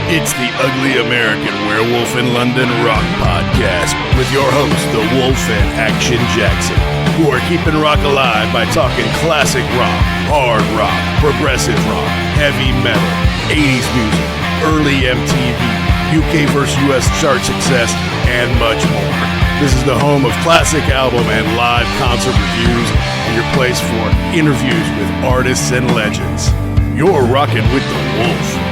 It's the Ugly American Werewolf in London Rock Podcast with your hosts, the Wolf and Action Jackson, who are keeping rock alive by talking classic rock, hard rock, progressive rock, heavy metal, 80s music, early MTV, UK vs. US chart success, and much more. This is the home of classic album and live concert reviews and your place for interviews with artists and legends. You're rocking with the Wolf.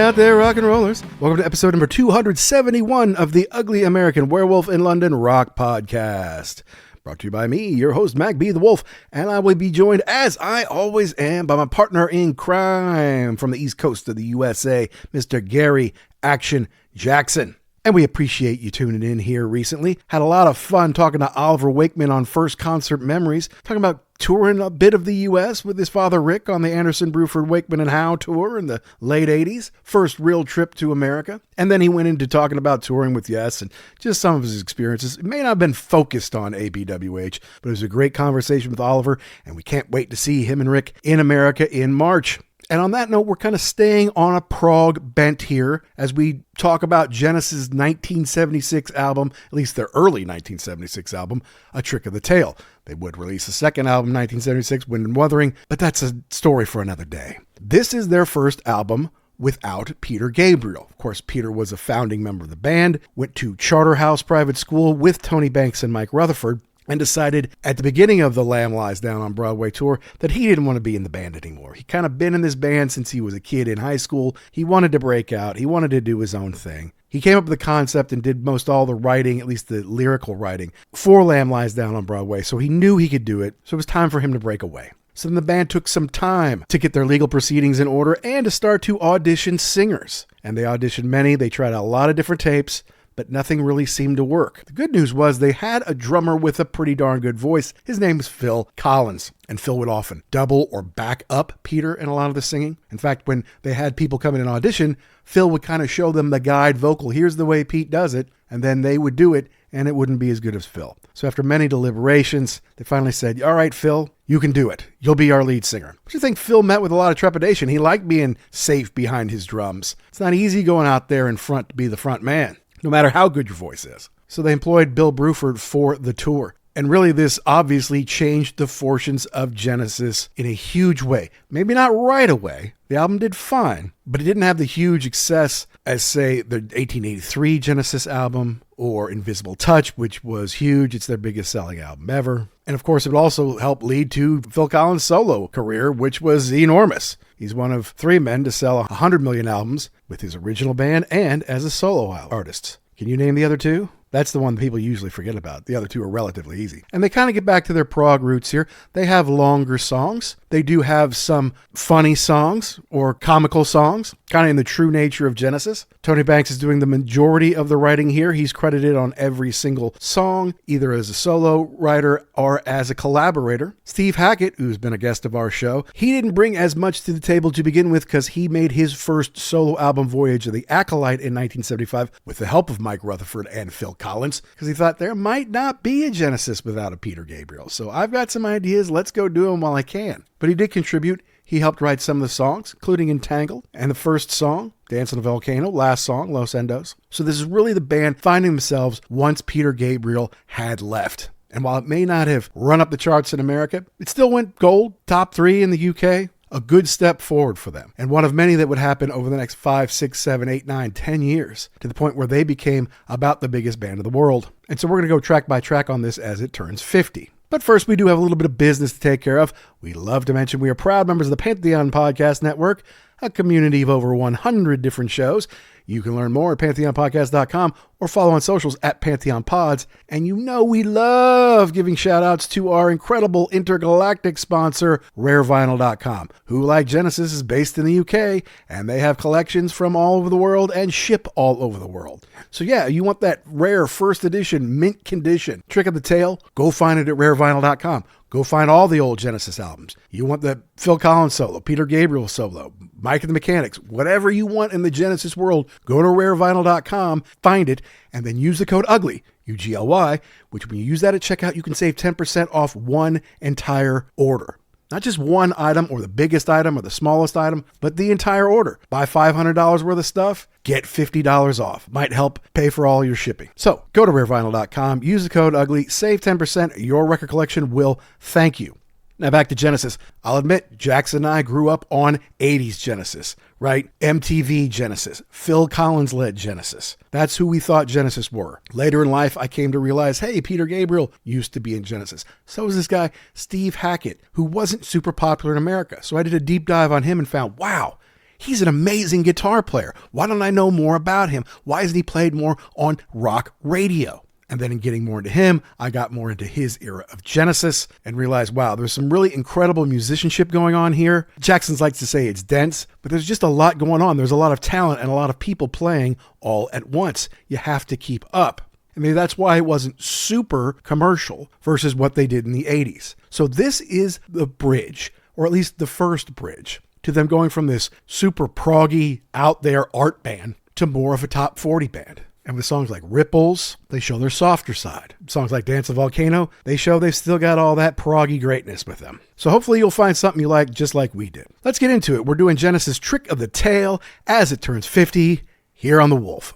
Out there, rock and rollers. Welcome to episode number 271 of the Ugly American Werewolf in London Rock Podcast. Brought to you by me, your host, Mac B. the Wolf, and I will be joined, as I always am, by my partner in crime from the East Coast of the USA, Mr. Gary Action Jackson. And we appreciate you tuning in here recently. Had a lot of fun talking to Oliver Wakeman on First Concert Memories, talking about touring a bit of the U.S. with his father Rick on the Anderson, Bruford, Wakeman, and Howe tour in the late 80s. First real trip to America. And then he went into talking about touring with Yes and just some of his experiences. It may not have been focused on ABWH, but it was a great conversation with Oliver, and we can't wait to see him and Rick in America in March. And on that note, we're kind of staying on a prog bent here as we talk about Genesis' 1976 album, at least their early 1976 album, A Trick of the Tail. They would release a second album in 1976, Wind and Wuthering, but that's a story for another day. This is their first album without Peter Gabriel. Of course, Peter was a founding member of the band, went to Charterhouse Private School with Tony Banks and Mike Rutherford, and decided at the beginning of the Lamb Lies Down on Broadway tour that he didn't want to be in the band anymore. He kind of been in this band since he was a kid in high school. He wanted to break out. He wanted to do his own thing. He came up with the concept and did most all the writing, at least the lyrical writing, for Lamb Lies Down on Broadway, so he knew he could do it, so it was time for him to break away. So then the band took some time to get their legal proceedings in order and to start to audition singers. And they auditioned many. They tried a lot of different tapes, but nothing really seemed to work. The good news was they had a drummer with a pretty darn good voice. His name was Phil Collins, and Phil would often double or back up Peter in a lot of the singing. In fact, when they had people come in and audition, Phil would kind of show them the guide vocal. Here's the way Pete does it, and then they would do it, and it wouldn't be as good as Phil. So after many deliberations, they finally said, all right, Phil, you can do it. You'll be our lead singer. Which I think Phil met with a lot of trepidation. He liked being safe behind his drums. It's not easy going out there in front to be the front man, no matter how good your voice is. So they employed Bill Bruford for the tour. And really, this obviously changed the fortunes of Genesis in a huge way. Maybe not right away. The album did fine, but it didn't have the huge success as, say, the 1883 Genesis album or Invisible Touch, which was huge. It's their biggest selling album ever. And of course, it would also help lead to Phil Collins' solo career, which was enormous. He's one of three men to sell 100 million albums with his original band and as a solo artist. Can you name the other two? That's the one people usually forget about. The other two are relatively easy. And they kind of get back to their prog roots here. They have longer songs. They do have some funny songs or comical songs, kind of in the true nature of Genesis. Tony Banks is doing the majority of the writing here. He's credited on every single song, either as a solo writer or as a collaborator. Steve Hackett, who's been a guest of our show, he didn't bring as much to the table to begin with because he made his first solo album, Voyage of the Acolyte, in 1975 with the help of Mike Rutherford and Phil Collins, because he thought there might not be a Genesis without a Peter Gabriel. So I've got some ideas. Let's go do them while I can. But he did contribute. He helped write some of the songs, including Entangled, and the first song, Dance on a Volcano, last song, Los Endos. So this is really the band finding themselves once Peter Gabriel had left. And while it may not have run up the charts in America, it still went gold, top 3 in the UK. A good step forward for them, and one of many that would happen over the next 5, 6, 7, 8, 9, 10 years, to the point where they became about the biggest band in the world. And so we're going to go track by track on this as it turns 50. But first, we do have a little bit of business to take care of. We love to mention we are proud members of the Pantheon Podcast Network, a community of over 100 different shows. You can learn more at pantheonpodcast.com or follow on socials at Pantheon Pods. And you know we love giving shout outs to our incredible intergalactic sponsor, rarevinyl.com, who, like Genesis, is based in the UK, and they have collections from all over the world and ship all over the world. So yeah, you want that rare first edition mint condition Trick of the Tail? Go find it at rarevinyl.com. Go find all the old Genesis albums. You want the Phil Collins solo, Peter Gabriel solo, Mike and the Mechanics, whatever you want in the Genesis world, go to rarevinyl.com, find it, and then use the code UGLY. UGLY, which when you use that at checkout, you can save 10% off one entire order. Not just one item or the biggest item or the smallest item, but the entire order. Buy $500 worth of stuff, get $50 off. Might help pay for all your shipping. So go to rarevinyl.com, use the code UGLY, save 10%. Your record collection will thank you. Now back to Genesis. I'll admit, Jackson and I grew up on 80s Genesis, right? MTV Genesis, Phil Collins led Genesis. That's who we thought Genesis were. Later in life, I came to realize, hey, Peter Gabriel used to be in Genesis. So was this guy, Steve Hackett, who wasn't super popular in America. So I did a deep dive on him and found, wow, he's an amazing guitar player. Why don't I know more about him? Why isn't he played more on rock radio? And then in getting more into him, I got more into his era of Genesis and realized, wow, there's some really incredible musicianship going on here. Jackson likes to say it's dense, but there's just a lot going on. There's a lot of talent and a lot of people playing all at once. You have to keep up. I mean, that's why it wasn't super commercial versus what they did in the 80s. So this is the bridge, or at least the first bridge, to them going from this super proggy, out there art band to more of a top 40 band. And with songs like Ripples, they show their softer side. Songs like Dance the Volcano, they show they've still got all that proggy greatness with them. So hopefully you'll find something you like just like we did. Let's get into it. We're doing Genesis' Trick of the Tail as it turns 50 here on The Wolf.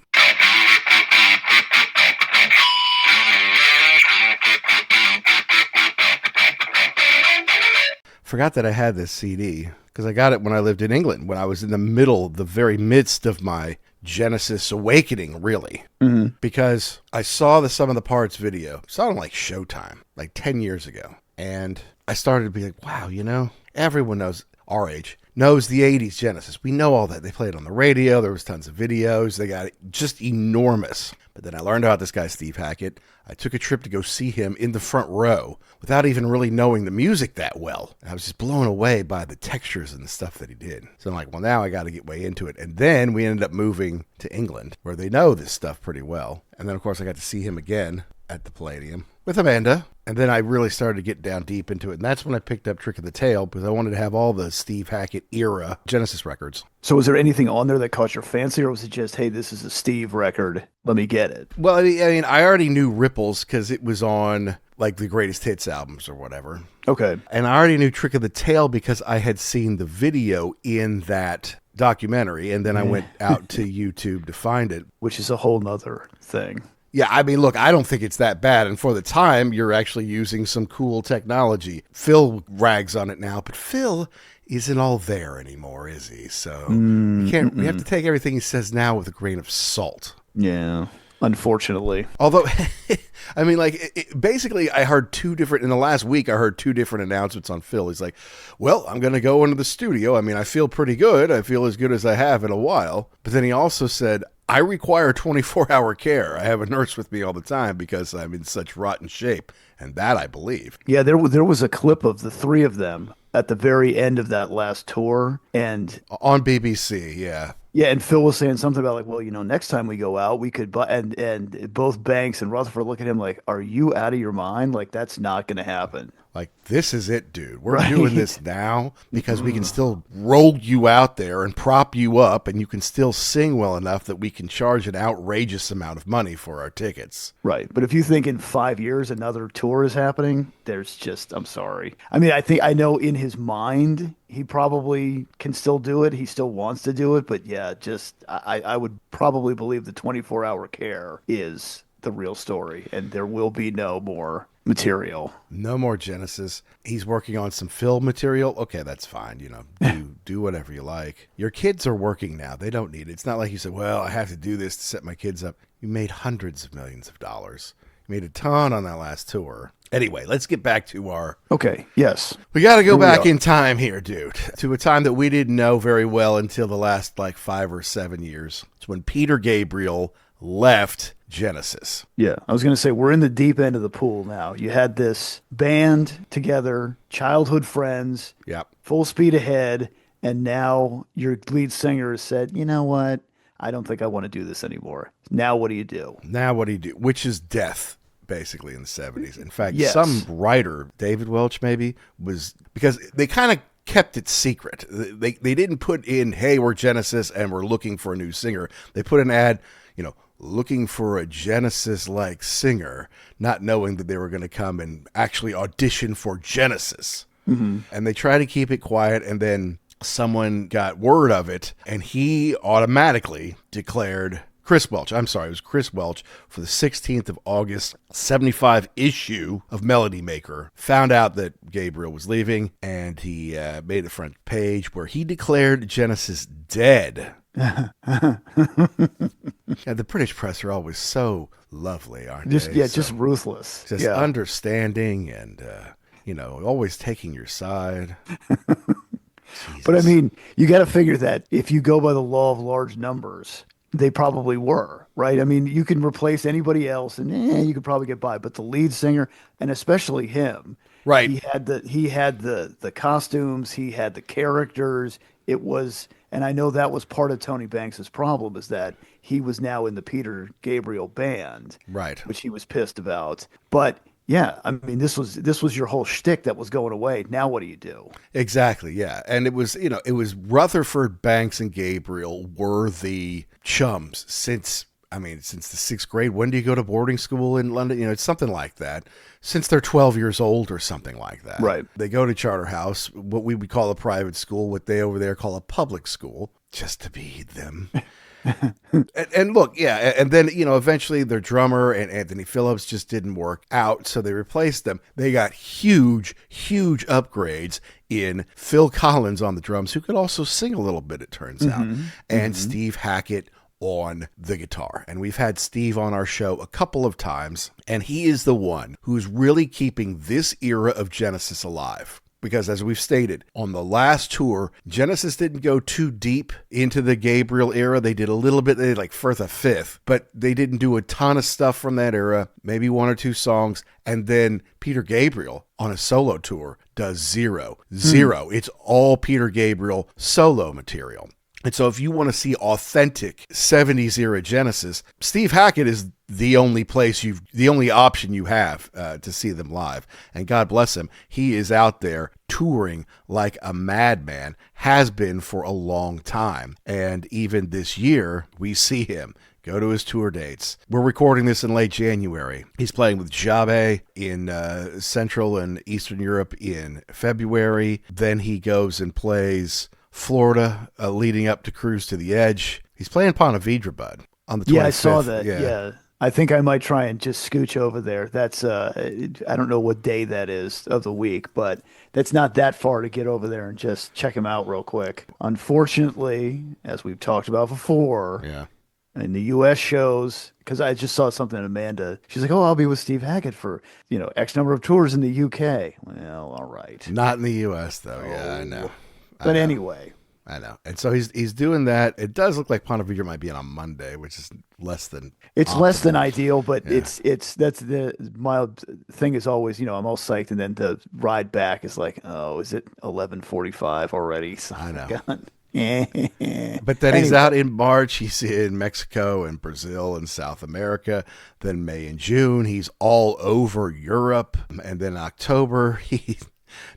Forgot that I had this CD because I got it when I lived in England, when I was in the very midst of my Genesis awakening, really. Because I saw the Sum of the Parts video. Saw it on like Showtime, like 10 years ago. And I started to be like, wow, you know, everyone knows, our age, knows the 80s Genesis. We know all that. They played on the radio. There was tons of videos. They got it just enormous. But then I learned about this guy, Steve Hackett. I took a trip to go see him in the front row without even really knowing the music that well. I was just blown away by the textures and the stuff that he did. So I'm like, well, now I got to get way into it. And then we ended up moving to England, where they know this stuff pretty well. And then, of course, I got to see him again at the Palladium with Amanda. And then I really started to get down deep into it. And that's when I picked up Trick of the Tail, because I wanted to have all the Steve Hackett era Genesis records. So was there anything on there that caught your fancy, or was it just, hey, this is a Steve record, let me get it? Well, I mean, I already knew Ripples because it was on like the greatest hits albums or whatever. Okay. And I already knew Trick of the Tail because I had seen the video in that documentary. And then I went out to YouTube to find it. Which is a whole nother thing. Yeah, I mean, look, I don't think it's that bad. And for the time, you're actually using some cool technology. Phil rags on it now, but Phil isn't all there anymore, is he? So we have to take everything he says now with a grain of salt. Yeah, unfortunately. Although, I mean, like, basically, I heard in the last week, I heard two different announcements on Phil. He's like, well, I'm going to go into the studio. I mean, I feel pretty good. I feel as good as I have in a while. But then he also said, I require 24-hour care. I have a nurse with me all the time because I'm in such rotten shape. And that I believe. Yeah, there was a clip of the three of them at the very end of that last tour. And on BBC, yeah. Yeah, and Phil was saying something about like, well, you know, next time we go out, we could buy, and both Banks and Rutherford look at him like, are you out of your mind? Like, that's not going to happen. Like, this is it, dude. We're doing this now because we can still roll you out there and prop you up, and you can still sing well enough that we can charge an outrageous amount of money for our tickets. Right. But if you think in 5 years another tour is happening, there's just, I'm sorry. I mean, I know in his mind, he probably can still do it. He still wants to do it. But yeah, just, I would probably believe the 24-hour care is the real story, and there will be no more material. No more Genesis. He's working on some film material. Okay, that's fine. You know, do whatever you like. Your kids are working now. They don't need it. It's not like you said, well, I have to do this to set my kids up. You made hundreds of millions of dollars. You made a ton on that last tour. Anyway, let's get back to our... Okay, yes. We got to go back in time here, dude, to a time that we didn't know very well until the last, 5 or 7 years. It's when Peter Gabriel left Genesis. Yeah, I was going to say, we're in the deep end of the pool now. You had this band together, childhood friends, yep, full speed ahead, and now your lead singer has said, you know what? I don't think I want to do this anymore. Now what do you do? Which is death, basically, in the 70s. In fact, yes. Some writer, David Welch maybe, was... Because they kind of kept it secret. They didn't put in, hey, we're Genesis and we're looking for a new singer. They put an ad, looking for a Genesis-like singer, not knowing that they were going to come and actually audition for Genesis. Mm-hmm. And they try to keep it quiet, and then someone got word of it, and he automatically declared Chris Welch. I'm sorry, it was Chris Welch for the 16th of August, 75 issue of Melody Maker. Found out that Gabriel was leaving, and he made a front page where he declared Genesis dead. Yeah, the British press are always so lovely, aren't they? Just ruthless. Just understanding and, always taking your side. But I mean, you got to figure that if you go by the law of large numbers, they probably were, right? I mean, you can replace anybody else and you could probably get by, but the lead singer, and especially him, right? He had the costumes, he had the characters. It was, and I know that was part of Tony Banks's problem, is that he was now in the Peter Gabriel band, right? Which he was pissed about. But yeah, I mean, this was your whole shtick that was going away. Now what do you do? Exactly, yeah. And it was Rutherford, Banks, and Gabriel were the chums since the 6th grade. When do you go to boarding school in London? It's something like that. Since they're 12 years old or something like that. Right. They go to Charterhouse, what we would call a private school, what they over there call a public school, just to be them. and look, yeah, and then, eventually their drummer and Anthony Phillips just didn't work out, so they replaced them. They got huge upgrades in Phil Collins on the drums, who could also sing a little bit, it turns out, and Steve Hackett on the guitar. And we've had Steve on our show a couple of times, and he is the one who's really keeping this era of Genesis alive. Because as we've stated, on the last tour, Genesis didn't go too deep into the Gabriel era. They did a little bit, they did like Firth of Fifth, but they didn't do a ton of stuff from that era, maybe 1 or 2 songs. And then Peter Gabriel on a solo tour does zero. It's all Peter Gabriel solo material. And so if you want to see authentic 70s era Genesis, Steve Hackett is the only option you have to see them live. And God bless him, he is out there touring like a madman, has been for a long time. And even this year, we see him. Go to his tour dates. We're recording this in late January. He's playing with Jabe in Central and Eastern Europe in February. Then he goes and plays Florida, leading up to Cruise to the Edge. He's playing Ponte Vedra, bud, on the 25th. Yeah, I saw that. Yeah. I think I might try and just scooch over there. That's I don't know what day that is of the week, but that's not that far to get over there and just check him out real quick. Unfortunately, as we've talked about before, in the U.S. shows, because I just saw something in Amanda. She's like, "Oh, I'll be with Steve Hackett for X number of tours in the U.K." Well, all right. Not in the U.S. though. Yeah, I know. But anyway. I know. And so he's doing that. It does look like Ponte Vedra might be on Monday, which is less than optimal. Less than ideal, but that's my thing is always, I'm all psyched, and then the ride back is like, oh, is it 11:45 already? So, I know. But then he's out in March. He's in Mexico and Brazil and South America. Then May and June, he's all over Europe. And then October, he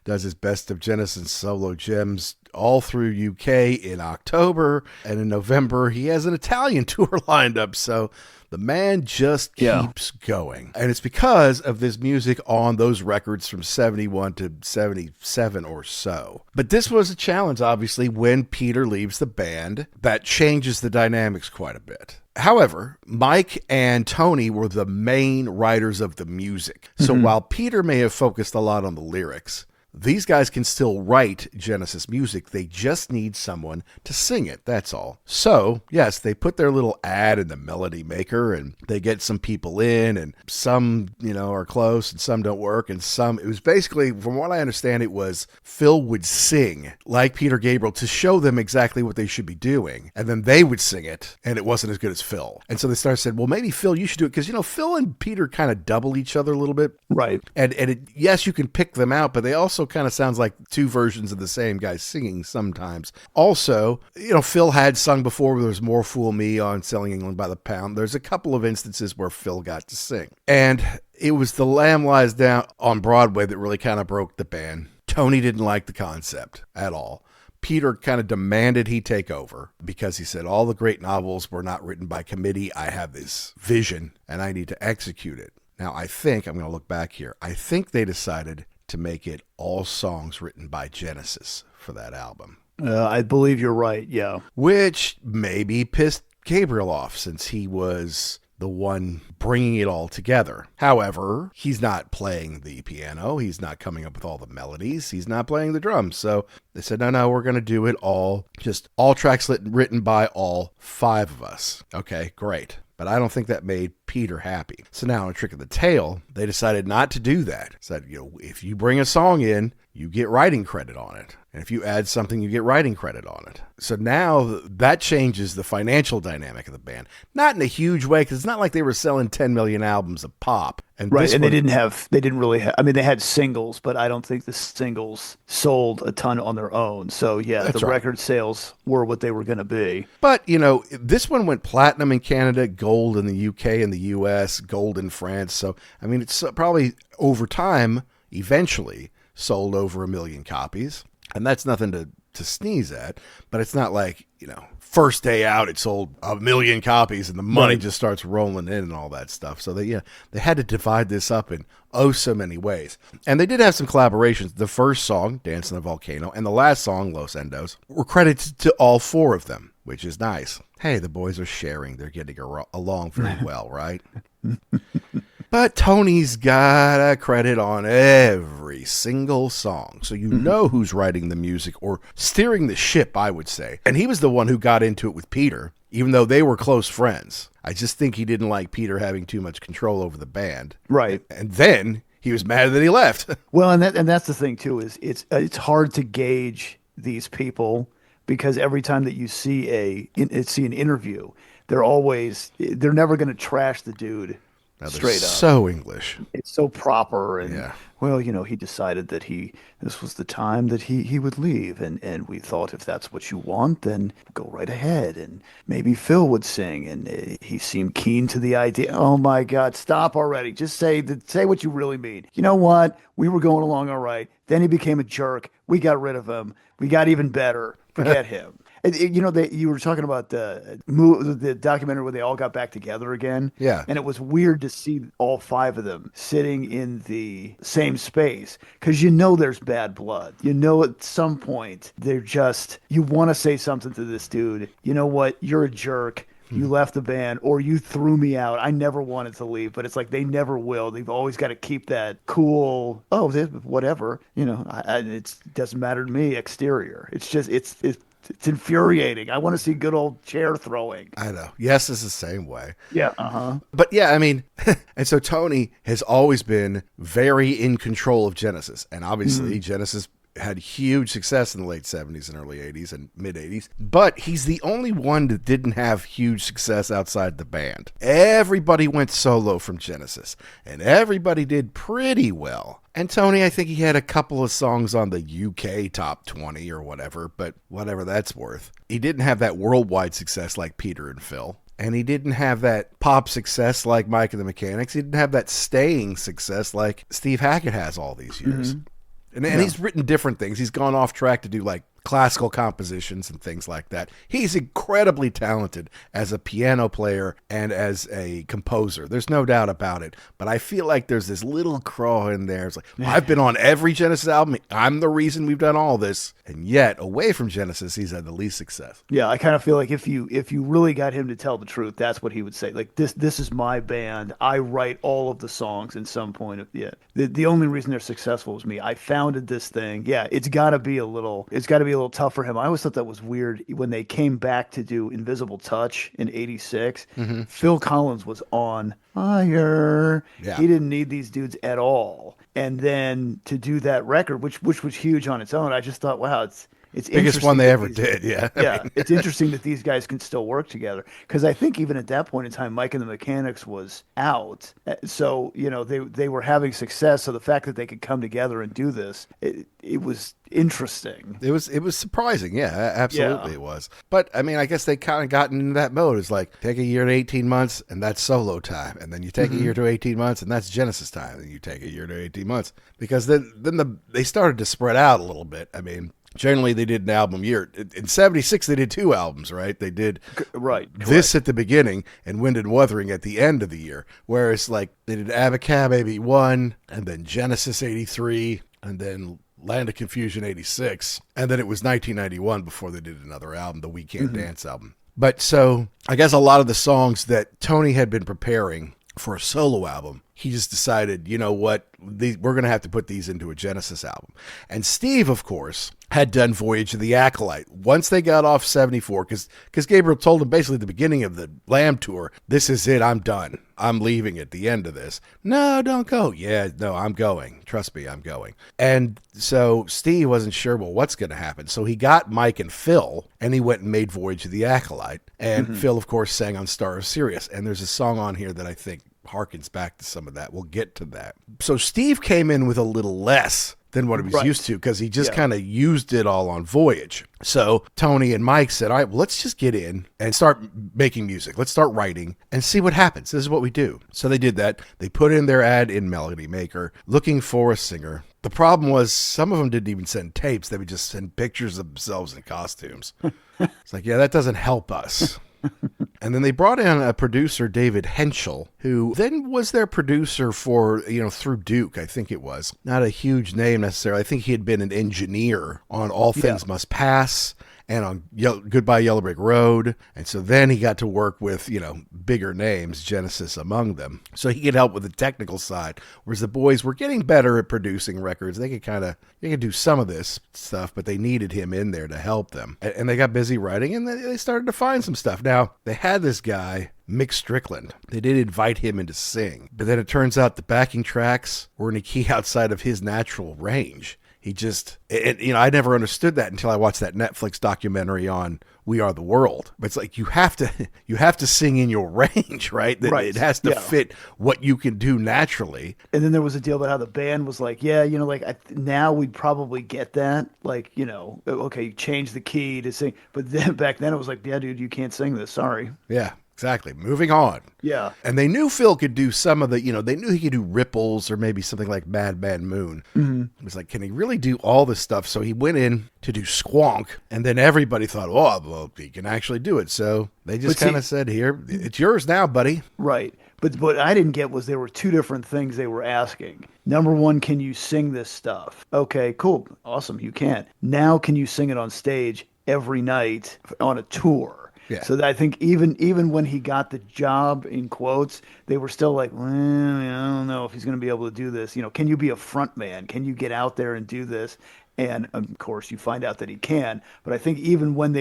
does his Best of Genesis solo gems all through UK in October. And in November, he has an Italian tour lined up. So the man just keeps going. And it's because of this music on those records from 71 to 77 or so. But this was a challenge, obviously, when Peter leaves the band. That changes the dynamics quite a bit. However, Mike and Tony were the main writers of the music. So while Peter may have focused a lot on the lyrics, these guys can still write Genesis music. They just need someone to sing it. That's all. So, yes, they put their little ad in the Melody Maker and they get some people in, and some, are close and some don't work. And it was basically, from what I understand, it was Phil would sing like Peter Gabriel to show them exactly what they should be doing. And then they would sing it, and it wasn't as good as Phil. And so they said, well, maybe Phil, you should do it. Because, Phil and Peter kind of double each other a little bit. Right. And yes, you can pick them out, but they also kind of sounds like two versions of the same guy singing sometimes. Also, Phil had sung before where there was More Fool Me on Selling England by the Pound. There's a couple of instances where Phil got to sing. And it was The Lamb Lies Down on Broadway that really kind of broke the band. Tony didn't like the concept at all. Peter kind of demanded he take over because he said all the great novels were not written by committee. I have this vision and I need to execute it. Now, I think, I'm going to look back here, I think they decided to make it all songs written by Genesis for that album. I believe you're right, yeah. Which maybe pissed Gabriel off since he was the one bringing it all together. However, he's not playing the piano. He's not coming up with all the melodies. He's not playing the drums. So they said, no, we're going to do it all, just all tracks written by all 5 of us. Okay, great. But I don't think that made Peter happy. So now in Trick of the Tail, they decided not to do that. Said, if you bring a song in, you get writing credit on it. And if you add something, you get writing credit on it. So now that changes the financial dynamic of the band. Not in a huge way, because it's not like they were selling 10 million albums of pop. And right, and they didn't really have, I mean, they had singles, but I don't think the singles sold a ton on their own. So yeah, That's the right. record sales were what they were going to be. But, this one went platinum in Canada, gold in the UK and the US, gold in France. So, I mean, it's probably over time, eventually, sold over 1 million copies. And that's nothing to sneeze at, but it's not like, first day out, it sold 1 million copies and the money Right. just starts rolling in and all that stuff. So they had to divide this up in so many ways. And they did have some collaborations. The first song, Dance on the Volcano, and the last song, Los Endos, were credited to all 4 of them, which is nice. Hey, the boys are sharing. They're getting along very well, right? But Tony's got a credit on every single song. So you know who's writing the music or steering the ship, I would say. And he was the one who got into it with Peter, even though they were close friends. I just think he didn't like Peter having too much control over the band. Right. And then he was mad that he left. Well, and that's the thing too, is it's hard to gauge these people because every time that you see an interview, they're never going to trash the dude. Now, they're Straight up. so English. It's so proper, and Yeah. well, he decided that this was the time that he would leave, and we thought if that's what you want, then go right ahead, and maybe Phil would sing, and he seemed keen to the idea. Oh my God, stop already! Just say what you really mean. You know what? We were going along all right. Then he became a jerk. We got rid of him. We got even better. Forget him. You were talking about the documentary where they all got back together again. Yeah. And it was weird to see all 5 of them sitting in the same space because there's bad blood. At some point you want to say something to this dude. You know what? You're a jerk. You left the band or you threw me out. I never wanted to leave, but it's like they never will. They've always got to keep that cool, whatever. It doesn't matter to me exterior. It's just, it's infuriating. I want to see good old chair throwing. I know. Yes, it's the same way. Yeah. Uh-huh. But yeah, I mean, and so Tony has always been very in control of Genesis. And obviously Genesis had huge success in the late 70s and early 80s and mid 80s. But he's the only one that didn't have huge success outside the band. Everybody went solo from Genesis. And everybody did pretty well. And Tony, I think he had a couple of songs on the UK top 20 or whatever, but whatever that's worth. He didn't have that worldwide success like Peter and Phil. And he didn't have that pop success like Mike and the Mechanics. He didn't have that staying success like Steve Hackett has all these years. And he's written different things. He's gone off track to do like classical compositions and things like that. He's incredibly talented as a piano player and as a composer. There's no doubt about it. But I feel like there's this little craw in there. It's like, well, I've been on every Genesis album. I'm the reason we've done all this. And yet, away from Genesis, he's had the least success. Yeah, I kind of feel like if you really got him to tell the truth, that's what he would say. Like this is my band. I write all of the songs in some point of The only reason they're successful is me. I founded this thing. Yeah, it's got to be a little tough for him. I always thought that was weird when they came back to do Invisible Touch in '86. Phil Collins was on fire. Yeah. He didn't need these dudes at all. And then to do that record, which was huge on its own, I just thought, wow, it's Biggest one they ever did, yeah. Yeah, it's interesting that these guys can still work together because I think even at that point in time, Mike and the Mechanics was out, so they were having success. So the fact that they could come together and do this, it was interesting. It was surprising, yeah, absolutely Yeah. it was. But I mean, I guess they kind of gotten into that mode. It's like take a year to 18 months, and that's solo time, and then you take a year to 18 months, and that's Genesis time, and you take a year to 18 months because then they started to spread out a little bit. I mean, Generally, they did an album a year. In 76, they did 2 albums, right? They did this at the beginning and Wind and Wuthering at the end of the year. Whereas, like, they did Abacab 81, and then Genesis 83, and then Land of Confusion 86. And then it was 1991 before they did another album, the We Can't Dance album. But so I guess a lot of the songs that Tony had been preparing for a solo album, he just decided, you know what, we're going to have to put these into a Genesis album. And Steve, of course, had done Voyage of the Acolyte. Once they got off 74, because Gabriel told him basically at the beginning of the Lamb tour, this is it, I'm done. I'm leaving at the end of this. No, don't go. Yeah, no, I'm going. Trust me, I'm going. And so Steve wasn't sure, well, what's going to happen? So he got Mike and Phil, and he went and made Voyage of the Acolyte. And Phil, of course, sang on Star of Sirius. And there's a song on here that I think harkens back to some of that. We'll get to that. So Steve came in with a little less than what he was used to, because he just kind of used it all on Voyage. So Tony and Mike said, all right, well, let's just get in and start making music. Let's start writing and see what happens. This is what we do. So they did that. They put in their ad in Melody Maker looking for a singer. The problem was some of them didn't even send tapes. They would just send pictures of themselves in costumes. It's like, yeah, that doesn't help us. And then they brought in a producer, David Henschel, who then was their producer for, through Duke, I think it was. Not a huge name necessarily. I think he had been an engineer on All Things Must Pass and on Goodbye Yellow Brick Road. And so then he got to work with, bigger names, Genesis among them. So he could help with the technical side, whereas the boys were getting better at producing records. They could do some of this stuff, but they needed him in there to help them. And they got busy writing, and they started to find some stuff. Now, they had this guy, Mick Strickland. They did invite him in to sing, but then it turns out the backing tracks were in a key outside of his natural range. He just, I never understood that until I watched that Netflix documentary on We Are the World. But it's like you have to sing in your range, right? That it has to fit what you can do naturally. And then there was a deal about how the band was like, now we'd probably get that, okay, change the key to sing. But then back then it was like, yeah, dude, you can't sing this. Sorry. Yeah. Exactly. Moving on. Yeah. And they knew Phil could do some of the, they knew he could do Ripples or maybe something like Mad Man Moon. Mm-hmm. It was like, can he really do all this stuff? So he went in to do Squonk, and then everybody thought, oh, well, he can actually do it. So they just kind of said, here, it's yours now, buddy. Right. But what I didn't get was there were 2 different things they were asking. Number 1, can you sing this stuff? Okay, cool. Awesome. You can. Now, can you sing it on stage every night on a tour? Yeah. So I think even when he got the job, in quotes, they were still like, well, I don't know if he's going to be able to do this. Can you be a front man? Can you get out there and do this? And of course, you find out that he can. But I think even when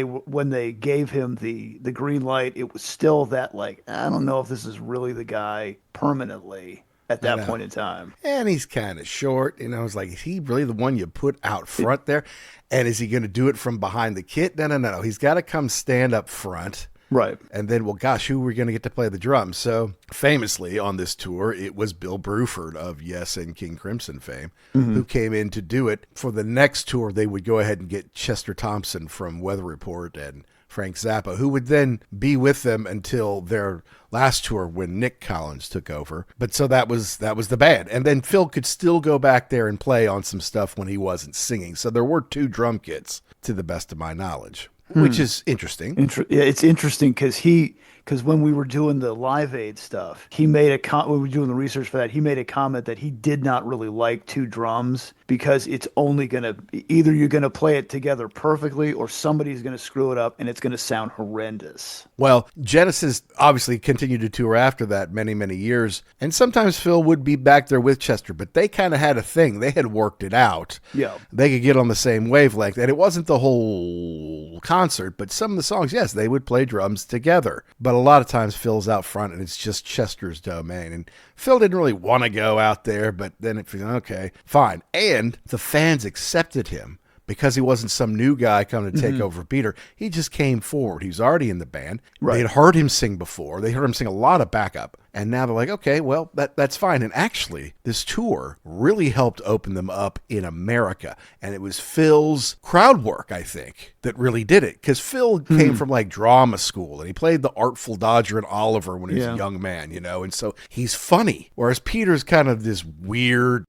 they gave him the green light, it was still that, like, I don't know if this is really the guy permanently at that point in time. And he's kind of short. It's like, is he really the one you put out front there? And is he going to do it from behind the kit? No. He's got to come stand up front. Right. And then, well, gosh, who are we going to get to play the drums? So famously on this tour, it was Bill Bruford of Yes and King Crimson fame, who came in to do it. For the next tour, they would go ahead and get Chester Thompson from Weather Report and Frank Zappa, who would then be with them until their last tour when Nick Collins took over. But so that was the band. And then Phil could still go back there and play on some stuff when he wasn't singing. So there were 2 drum kits, to the best of my knowledge, which is interesting. It's interesting because when we were doing the Live Aid stuff, he made when we were doing the research for that, he made a comment that he did not really like 2 drums because it's only going to, either you're going to play it together perfectly or somebody's going to screw it up and it's going to sound horrendous. Well, Genesis obviously continued to tour after that many, many years. And sometimes Phil would be back there with Chester, but they kind of had a thing. They had worked it out. Yeah. They could get on the same wavelength. And it wasn't the whole concert, but some of the songs, yes, they would play drums together. But a lot of times Phil's out front and it's just Chester's domain. And Phil didn't really want to go out there, but then it feels okay, fine. And the fans accepted him because he wasn't some new guy coming to take over Peter. He just came forward. He was already in the band. Right. They had heard him sing before. They heard him sing a lot of backup. And now they're like, okay, well, that's fine. And actually, this tour really helped open them up in America. And it was Phil's crowd work, I think, that really did it. Because Phil came from like drama school, and he played the Artful Dodger in Oliver when he was a young man, you know, and so he's funny. Whereas Peter's kind of this weird,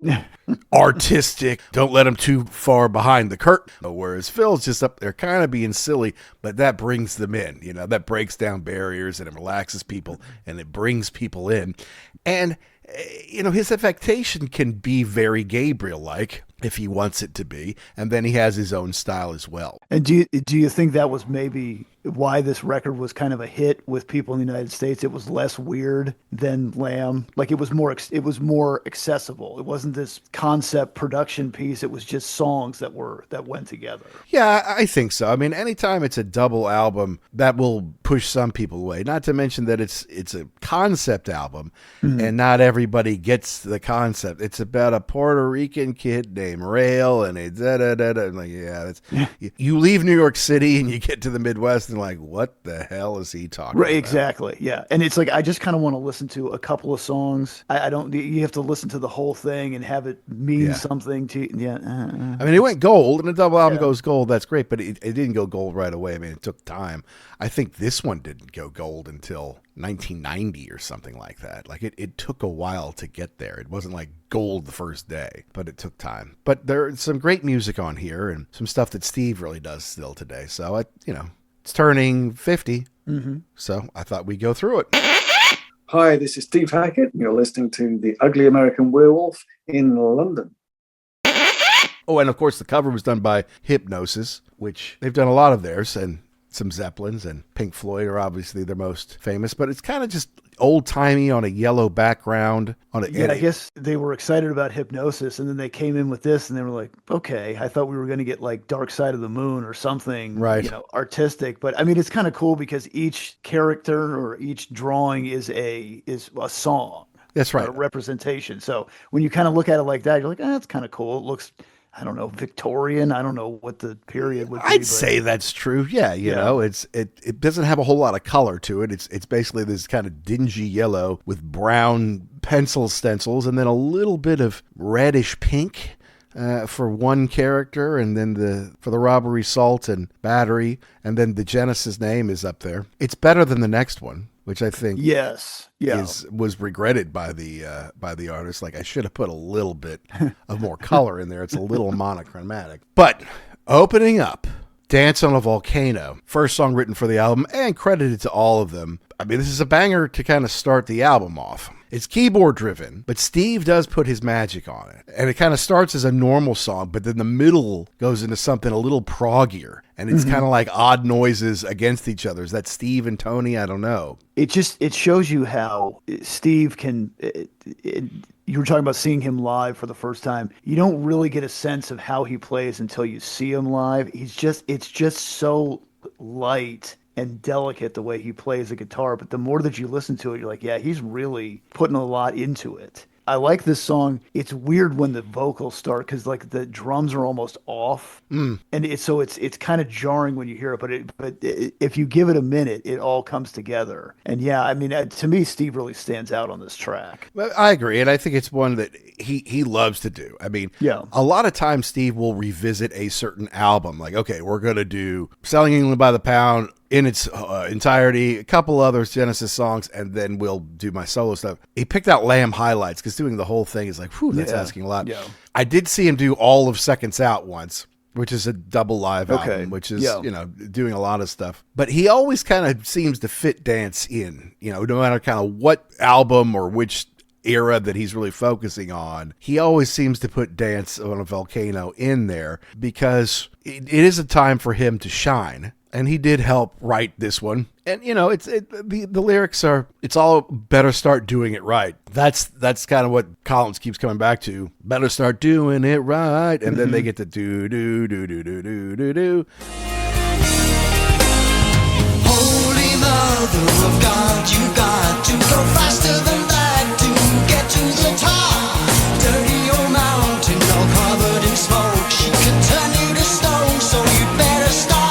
artistic, don't let him too far behind the curtain. Whereas Phil's just up there kind of being silly, but that brings them in, you know, that breaks down barriers and it relaxes people and it brings people in. And, you know, his affectation can be very Gabriel-like if he wants it to be, and then he has his own style as well. And do you think that was maybe why this record was kind of a hit with people in the United States? It was less weird than Lamb. Like it was more accessible. It wasn't this concept production piece. It was just songs that went together. Yeah, I think so. I mean, anytime it's a double album, that will push some people away. Not to mention that it's a concept album, and not everybody gets the concept. It's about a Puerto Rican kid named Rail, and it's like, you leave New York City and you get to the Midwest and like, what the hell is he talking about? Exactly. Yeah. And it's like, I just kind of want to listen to a couple of songs. I don't, you have to listen to the whole thing and have it mean something to, I mean, it went gold, and a double album goes gold. That's great, but it didn't go gold right away. I mean, it took time. I think this one didn't go gold until 1990 or something like that. Like it took a while to get there. It wasn't like gold the first day, but it took time. But there's some great music on here and some stuff that Steve really does still today. So it's turning 50. So I thought we'd go through it. Hi, this is Steve Hackett. You're listening to The Ugly American Werewolf in London. Oh, and of course the cover was done by Hypnosis, which they've done a lot of theirs, and some Zeppelins, and Pink Floyd are obviously their most famous, but it's kind of just old-timey on a yellow background. I guess they were excited about Hypnosis, and then they came in with this, and they were like, okay, I thought we were going to get like Dark Side of the Moon or something, right? Artistic. But I mean, it's kind of cool because each character or each drawing is a song. That's right. A representation. So when you kind of look at it like that, you're like, that's kind of cool. It looks, I don't know, Victorian. I don't know what the period would be. I'd say that's true. Yeah, you know, it doesn't have a whole lot of color to it. It's basically this kind of dingy yellow with brown pencil stencils, and then a little bit of reddish pink for one character, and then for the robbery, salt, and battery, and then the Genesis name is up there. It's better than the next one, which I think was regretted by the artist. Like, I should have put a little bit of more color in there. It's a little monochromatic. But opening up, Dance on a Volcano, first song written for the album and credited to all of them. I mean, this is a banger to kind of start the album off. It's keyboard driven, but Steve does put his magic on it. And it kind of starts as a normal song, but then the middle goes into something a little proggier. And it's kind of like odd noises against each other. Is that Steve and Tony? I don't know. It shows you how Steve can, you were talking about seeing him live for the first time. You don't really get a sense of how he plays until you see him live. It's just so light and delicate the way he plays the guitar. But the more that you listen to it, you're like, yeah, he's really putting a lot into it. I like this song. It's weird when the vocals start because like the drums are almost off, and it's kind of jarring when you hear it. But if you give it a minute, it all comes together. And yeah, I mean, to me, Steve really stands out on this track. I agree, and I think it's one that he loves to do. I mean, a lot of times Steve will revisit a certain album. Like, okay, we're gonna do Selling England by the Pound in its entirety, a couple other Genesis songs, and then we'll do my solo stuff. He picked out Lamb highlights because doing the whole thing is like, whew, that's asking a lot. Yeah. I did see him do all of Seconds Out once, which is a double live album, which is, doing a lot of stuff. But he always kind of seems to fit dance in, no matter kind of what album or which era that he's really focusing on. He always seems to put Dance on a Volcano in there because it is a time for him to shine. And he did help write this one. And, the lyrics are, it's all better start doing it right. That's kind of what Collins keeps coming back to. Better start doing it right. And then they get to do, do, do, do, do, do, do, do. Holy Mother of God, you got to go faster than that to get to the top. Dirty old mountain, all covered in smoke. She could turn you to stone, so you better start.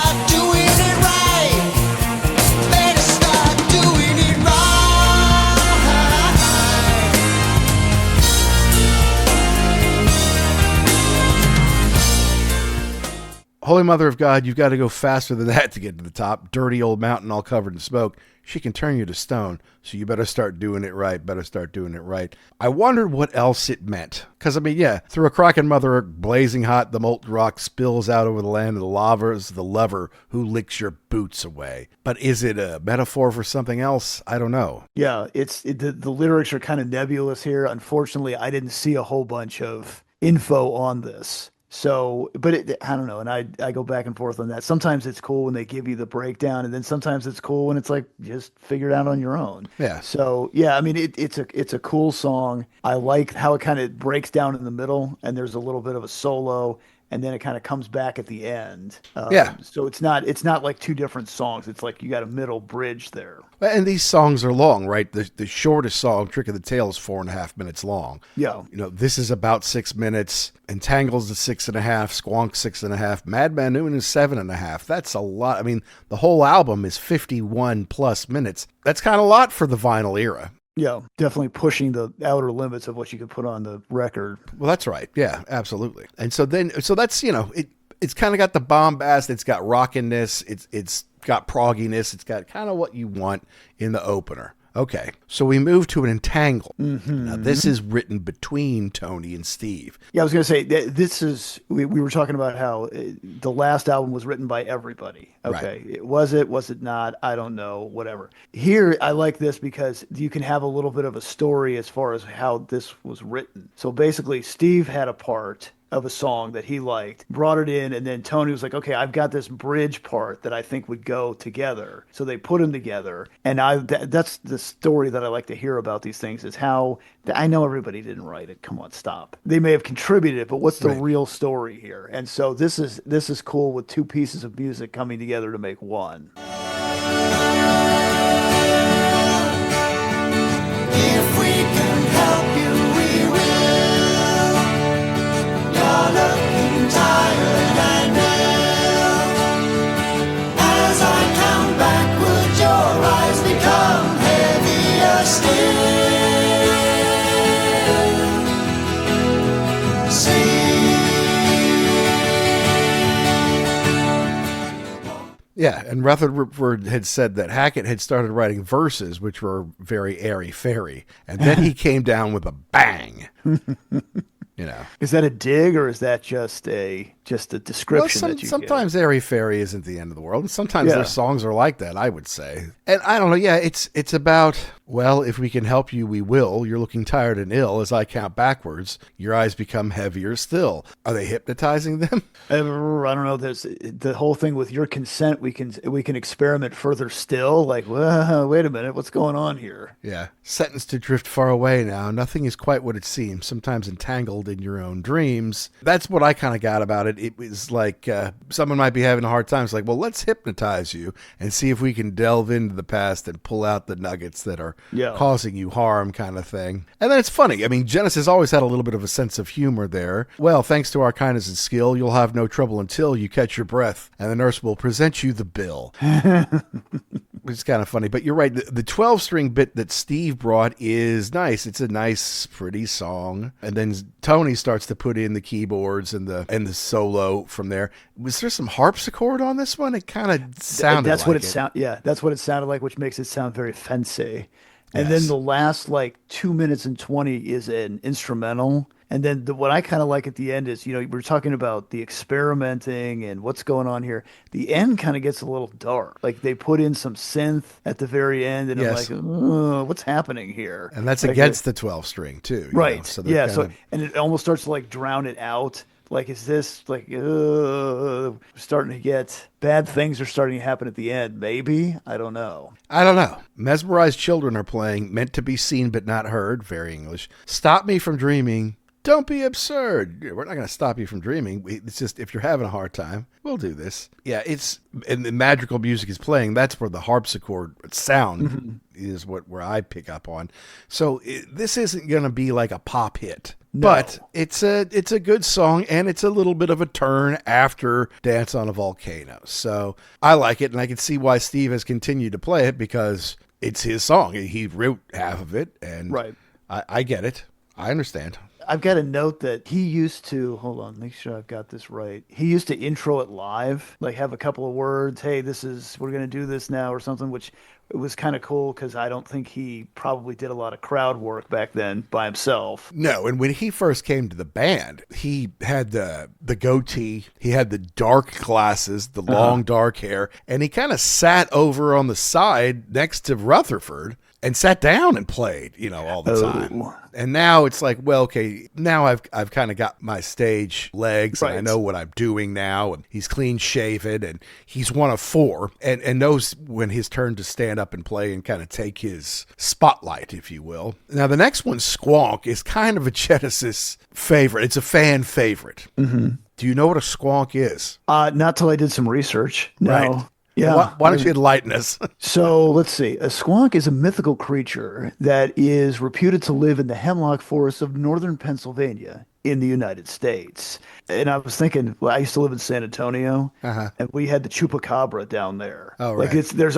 Holy Mother of God, you've got to go faster than that to get to the top. Dirty old mountain all covered in smoke. She can turn you to stone, so you better start doing it right. I wondered what else it meant. Because, I mean, yeah, through a crocking mother blazing hot, the molten rock spills out over the land, and the lava is the lover who licks your boots away. But is it a metaphor for something else? I don't know. Yeah, the lyrics are kind of nebulous here. Unfortunately, I didn't see a whole bunch of info on this. So, but I don't know. And I go back and forth on that. Sometimes it's cool when they give you the breakdown, and then sometimes it's cool when it's like, just figure it out on your own. Yeah. So yeah, I mean, it's a cool song. I like how it kind of breaks down in the middle and there's a little bit of a solo, and then it kind of comes back at the end. Yeah. So it's not like two different songs. It's like you got a middle bridge there. And these songs are long, right? The shortest song, Trick of the Tail, is 4.5 minutes long. Yeah. You know, this is about 6 minutes. Entangles is 6.5. Squonk 6.5. Madman Newman is 7.5. That's a lot. I mean, the whole album is 51 plus minutes. That's kind of a lot for the vinyl era. Yeah, definitely pushing the outer limits of what you could put on the record. Well, that's right. Yeah, absolutely. And so that's, you know, it's kind of got the bombast. It's got rockiness. It's got progginess. It's got kind of what you want in the opener. Okay, so we move to an Entangle. Mm-hmm. Now, this is written between Tony and Steve. Yeah, I was going to say, this is, we were talking about how the last album was written by everybody. Okay, right. Was it not? I don't know, whatever. Here, I like this because you can have a little bit of a story as far as how this was written. So basically, Steve had a part of a song that he liked, brought it in, and then Tony was like, okay, I've got this bridge part that I think would go together. So they put them together, and that's the story that I like to hear about these things, is how, I know everybody didn't write it. Come on, stop. They may have contributed it, but what's the real story here? And so this is cool with two pieces of music coming together to make one. If we can help you, we will. You're looking tired and ill. As I count backward, your eyes become heavier still. Yeah, and Rutherford had said that Hackett had started writing verses, which were very airy-fairy, and then he came down with a bang. You know, is that a dig, or is that just a description that you sometimes give? airy-fairy isn't the end of the world, and sometimes their songs are like that, I would say. And I don't know, yeah, it's about, well, if we can help you, we will. You're looking tired and ill. As I count backwards, your eyes become heavier still. Are they hypnotizing them? I don't know. There's the whole thing with your consent. We can experiment further still. Like, well, wait a minute, what's going on here? Yeah. Sentenced to drift far away now. Nothing is quite what it seems. Sometimes entangled in your own dreams. That's what I kind of got about it. It was like someone might be having a hard time. It's like, well, let's hypnotize you and see if we can delve into the past and pull out the nuggets that are causing you harm, kind of thing. And then it's funny. I mean, Genesis always had a little bit of a sense of humor there. Well, thanks to our kindness and skill, you'll have no trouble until you catch your breath, and the nurse will present you the bill. Which is kind of funny. But you're right. The 12-string bit that Steve brought is nice. It's a nice, pretty song. And then Tony starts to put in the keyboards and the solo from there. Was there some harpsichord on this one? It kind of sounded that's like what it sounded. Yeah, that's what it sounded like, which makes it sound very fancy. And Yes. then the last 2 minutes and 20 is an instrumental. And then what I kind of like at the end is, we're talking about the experimenting and what's going on here. The end kind of gets a little dark. Like they put in some synth at the very end, and Yes. I'm like, what's happening here? And that's against the 12-string too. Right. So yeah. So and it almost starts to drown it out. Like, is this starting to get bad things are starting to happen at the end? Maybe. I don't know. Mesmerized children are playing Meant to be Seen but Not Heard. Very English. Stop Me from Dreaming. Don't be absurd. We're not going to stop you from dreaming. It's just, if you're having a hard time, we'll do this. Yeah, and the magical music is playing. That's where the harpsichord sound is where I pick up on. So this isn't going to be like a pop hit. No. But it's a good song, and it's a little bit of a turn after Dance on a Volcano. So I like it, and I can see why Steve has continued to play it, because it's his song. He wrote half of it, and right. I get it. I understand. I've got a note that he used to, hold on, make sure I've got this right. He used to intro it live, like have a couple of words. Hey, we're going to do this now or something, which it was kind of cool because I don't think he probably did a lot of crowd work back then by himself. No, and when he first came to the band, he had the goatee, he had the dark glasses, the long dark hair, and he kind of sat over on the side next to Rutherford and sat down and played, all the time. And now it's like, well, okay, now I've kind of got my stage legs, and I know what I'm doing now. And he's clean shaven, and he's one of four, and knows when his turn to stand up and play and kind of take his spotlight, if you will. Now the next one, Squonk, is kind of a Genesis favorite. It's a fan favorite. Mm-hmm. Do you know what a squonk is? Not till I did some research. No. Right. Yeah. Why don't you enlighten us? So let's see. A squonk is a mythical creature that is reputed to live in the hemlock forests of northern Pennsylvania in the United States. And I was thinking, well, I used to live in San Antonio, and we had the chupacabra down there. Oh, right. Like there's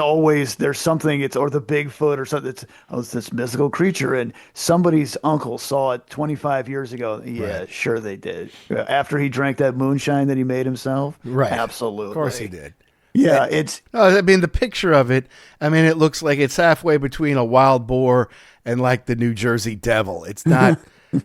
something, or the Bigfoot or something. It's this mystical creature, and somebody's uncle saw it 25 years ago. Yeah, right. Sure they did. After he drank that moonshine that he made himself. Right. Absolutely. Of course he did. Yeah, the picture of it, it looks like it's halfway between a wild boar and like the New Jersey Devil. It's not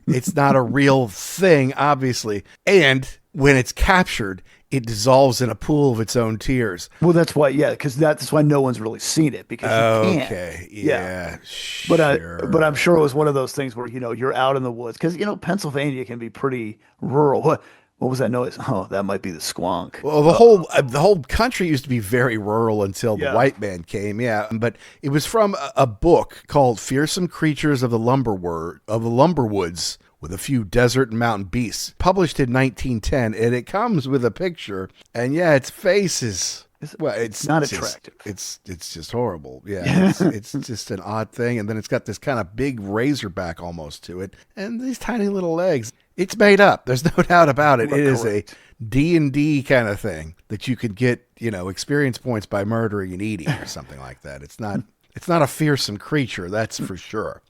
it's not a real thing, obviously. And when it's captured, it dissolves in a pool of its own tears. Well, that's why, because that's why no one's really seen it, because you can't. Okay, yeah. Sure. But I'm sure it was one of those things where, you're out in the woods, because, Pennsylvania can be pretty rural. What was that noise? Oh, that might be the squonk. Well, the whole country used to be very rural until the white man came. Yeah, but it was from a book called "Fearsome Creatures of the Lumberwoods with a Few Desert and Mountain Beasts," published in 1910, and it comes with a picture. And its face is. Well, it's not attractive. It's just horrible. Yeah, it's just an odd thing. And then it's got this kind of big razorback almost to it, and these tiny little legs. It's made up. There's no doubt about it. It is a D&D kind of thing that you could get, experience points by murdering and eating or something like that. It's not a fearsome creature, that's for sure.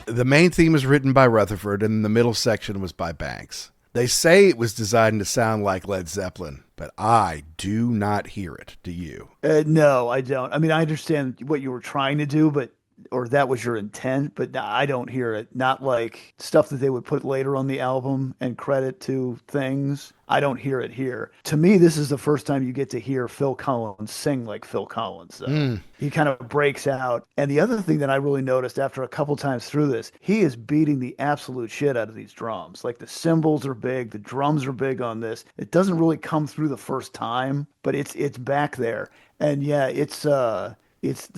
The main theme is written by Rutherford, and the middle section was by Banks. They say it was designed to sound like Led Zeppelin, but I do not hear it. Do you? No, I don't. I understand what you were trying to do, or that was your intent, but I don't hear it. Not like stuff that they would put later on the album and credit to things. I don't hear it here. To me, this is the first time you get to hear Phil Collins sing like Phil Collins, though. He kind of breaks out. And the other thing that I really noticed after a couple times through this, he is beating the absolute shit out of these drums. Like the cymbals are big, the drums are big on this. It doesn't really come through the first time, but it's back there. And the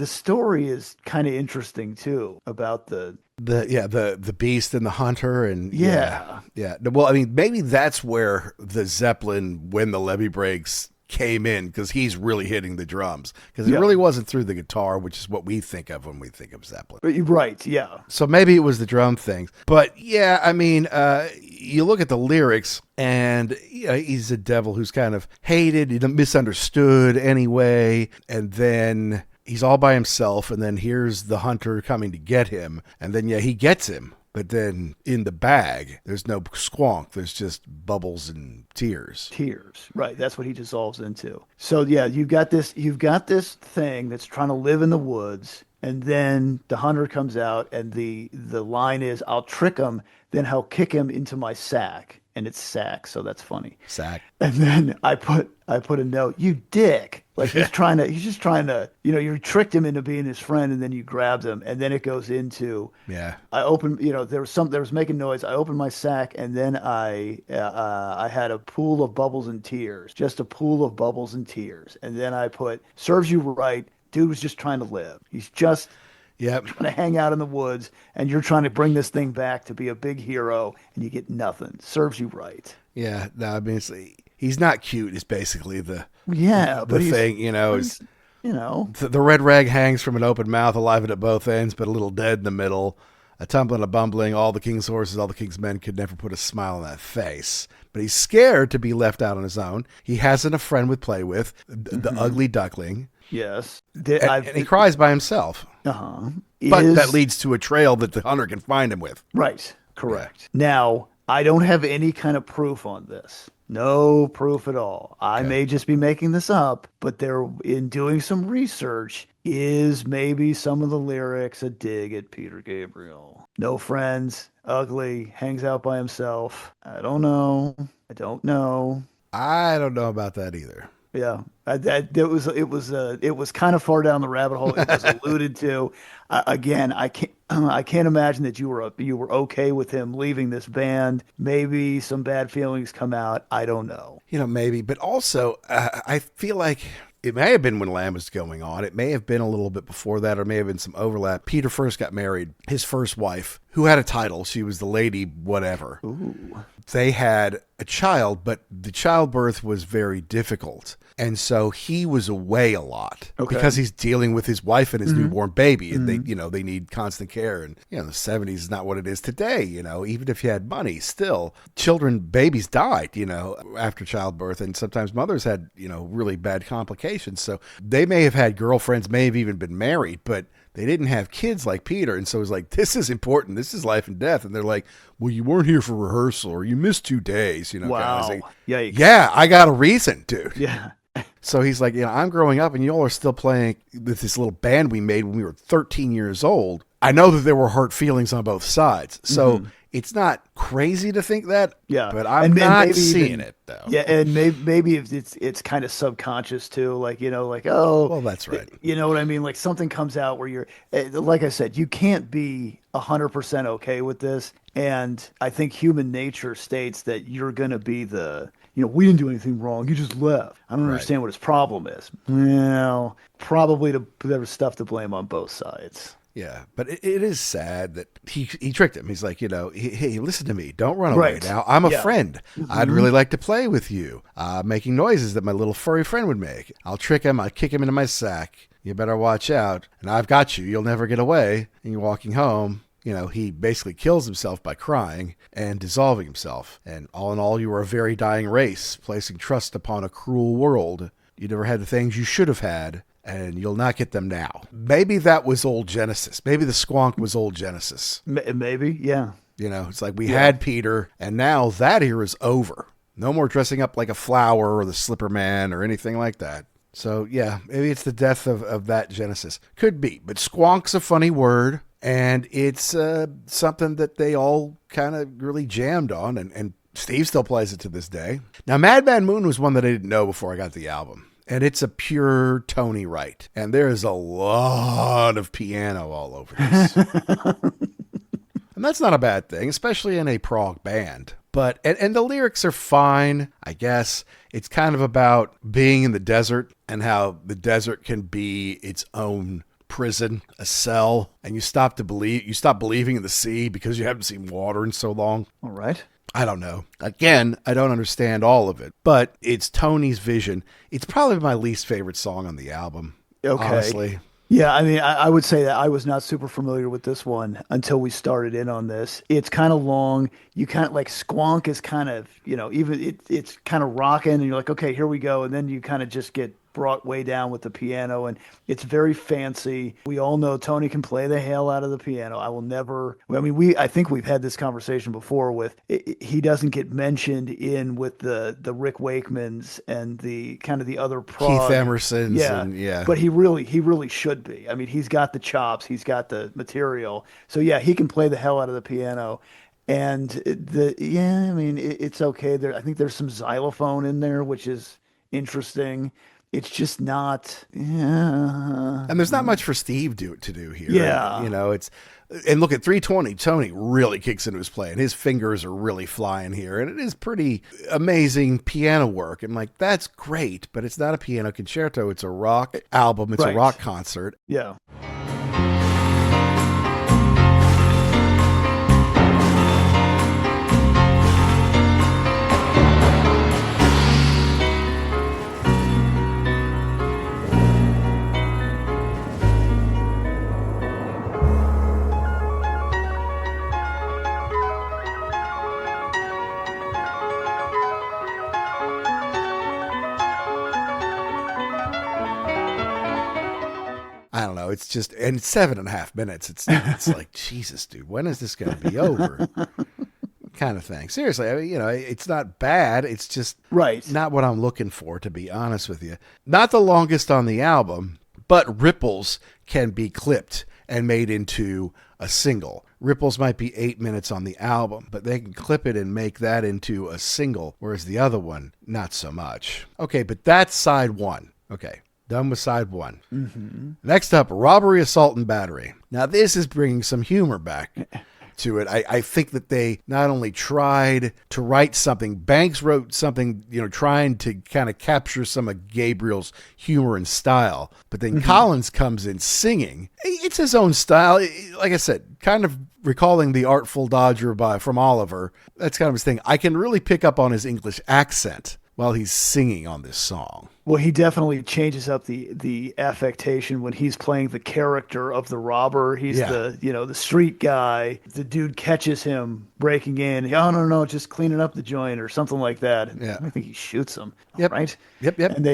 story is kind of interesting too about the beast and the hunter and yeah. Well, maybe that's where the Zeppelin "When the Levee Breaks" came in, because he's really hitting the drums, because it really wasn't through the guitar, which is what we think of when we think of Zeppelin. Right. Yeah. So maybe it was the drum things, but you look at the lyrics, and he's a devil who's kind of hated, misunderstood anyway, and then he's all by himself, and then here's the hunter coming to get him, and then he gets him, but then in the bag there's no squonk, there's just bubbles and tears, right? That's what he dissolves into. So you've got this thing that's trying to live in the woods, and then the hunter comes out, and the line is, "I'll trick him, then I'll kick him into my sack." And it's sack, so that's funny. Sack. And then I put a note, "You dick." Like he's just trying to, you tricked him into being his friend, and then you grabbed him, and then it goes into, I opened, there was making noise. I opened my sack, and then I had a pool of bubbles and tears, just a pool of bubbles and tears. And then I put, "Serves you right. Dude was just trying to live. He's just." Yep. trying to hang out in the woods, and you're trying to bring this thing back to be a big hero, and you get nothing. Serves you right. Yeah. No, I mean, he's not cute. Is basically the thing. Is the red rag hangs from an open mouth, alive at both ends, but a little dead in the middle. A tumbling, a bumbling, all the king's horses, all the king's men could never put a smile on that face. But he's scared to be left out on his own. He hasn't a friend with play with, the ugly duckling. Yes. And he cries by himself. Uh-huh. But that leads to a trail that the hunter can find him with. Right. Correct. Yeah. Now, I don't have any kind of proof on this. No proof at all. I may just be making this up, but in doing some research, is maybe some of the lyrics a dig at Peter Gabriel. No friends, ugly, hangs out by himself. I don't know. I don't know about that either. Yeah, it was kind of far down the rabbit hole. It was alluded to. Again, I can't imagine that you were okay with him leaving this band. Maybe some bad feelings come out. I don't know. Maybe, but also I feel like it may have been when Lamb was going on. It may have been a little bit before that, or may have been some overlap. Peter first got married. His first wife, who had a title, she was the lady whatever. Ooh. They had a child, but the childbirth was very difficult. And so he was away a lot because he's dealing with his wife and his newborn baby, and they need constant care. And the 70s is not what it is today. Even if you had money, still babies died, after childbirth, and sometimes mothers had really bad complications. So they may have had girlfriends, may have even been married, but they didn't have kids like Peter. And so it was like, this is important. This is life and death. And they're like, well, you weren't here for rehearsal, or you missed 2 days. Wow. Like, Yikes. Yeah, I got a reason, dude. Yeah. So he's like, I'm growing up and y'all are still playing with this little band we made when we were 13 years old. I know that there were hurt feelings on both sides. So it's not crazy to think that. Yeah. But I'm not seeing it, though. Yeah. And maybe it's kind of subconscious too. Like, well, that's right. You know what I mean? Like something comes out where you're, like I said, you can't be 100% okay with this. And I think human nature states that you're going to be we didn't do anything wrong. You just left. I don't understand what his problem is. Well, probably there was stuff to blame on both sides. Yeah, but it is sad that he tricked him. He's like, hey, listen to me. Don't run away now. I'm a friend. I'd really like to play with you. Making noises that my little furry friend would make. I'll trick him. I'll kick him into my sack. You better watch out. And I've got you. You'll never get away. And you're walking home. He basically kills himself by crying and dissolving himself. And all in all, you are a very dying race, placing trust upon a cruel world. You never had the things you should have had, and you'll not get them now. Maybe that was old Genesis. Maybe the squonk was old Genesis. Maybe, yeah. It's like we had Peter, and now that era's over. No more dressing up like a flower or the Slipper Man or anything like that. So, yeah, maybe it's the death of that Genesis. Could be, but squonk's a funny word. And it's something that they all kind of really jammed on, and Steve still plays it to this day. Now, Madman Moon was one that I didn't know before I got the album, and it's a pure Tony Wright, and there is a lot of piano all over this. And that's not a bad thing, especially in a prog band. But, and the lyrics are fine, I guess. It's kind of about being in the desert and how the desert can be its own prison, a cell, and you stop believing in the sea because you haven't seen water in so long. All right. I don't know. Again, I don't understand all of it, but it's Tony's vision. It's probably my least favorite song on the album. Okay. Honestly. Yeah, I mean, I would say that I was not super familiar with this one until we started in on this. It's kind of long. You kind of like squonk is kind of, even it's kind of rocking, and you're like, okay, here we go. And then you kind of just get brought way down with the piano, and it's very fancy. We all know Tony can play the hell out of the piano. I think we've had this conversation before with he doesn't get mentioned in with the Rick Wakemans and the kind of the other prog. Keith Emerson's. Yeah. But he really should be. I mean, he's got the chops, he's got the material. So yeah, he can play the hell out of the piano. And it's okay. I think there's some xylophone in there, which is interesting. It's just not, yeah. And there's not much for Steve to do here. Yeah. And look at 320. Tony really kicks into his play, and his fingers are really flying here. And it is pretty amazing piano work. And like, that's great, but it's not a piano concerto. It's a rock album. It's a rock concert. Yeah. it's just, and it's 7.5 minutes. It's like, Jesus, dude, when is this going to be over? Kind of thing. Seriously, I mean, it's not bad. It's just not what I'm looking for, to be honest with you. Not the longest on the album, but Ripples can be clipped and made into a single. Ripples might be 8 minutes on the album, but they can clip it and make that into a single, whereas the other one, not so much. Okay, but that's side one. Okay, done with side one. Mm-hmm. Next up, Robbery, Assault, and Battery. Now, this is bringing some humor back to it. I think that they not only tried to write something, Banks wrote something, trying to kind of capture some of Gabriel's humor and style, but then Collins comes in singing. It's his own style. Like I said, kind of recalling the Artful Dodger from Oliver. That's kind of his thing. I can really pick up on his English accent while he's singing on this song. Well, he definitely changes up the affectation when he's playing the character of the robber. He's the street guy. The dude catches him breaking in. Oh, no, just cleaning up the joint or something like that. Yeah. I think he shoots him. Yep. Right? Yep. And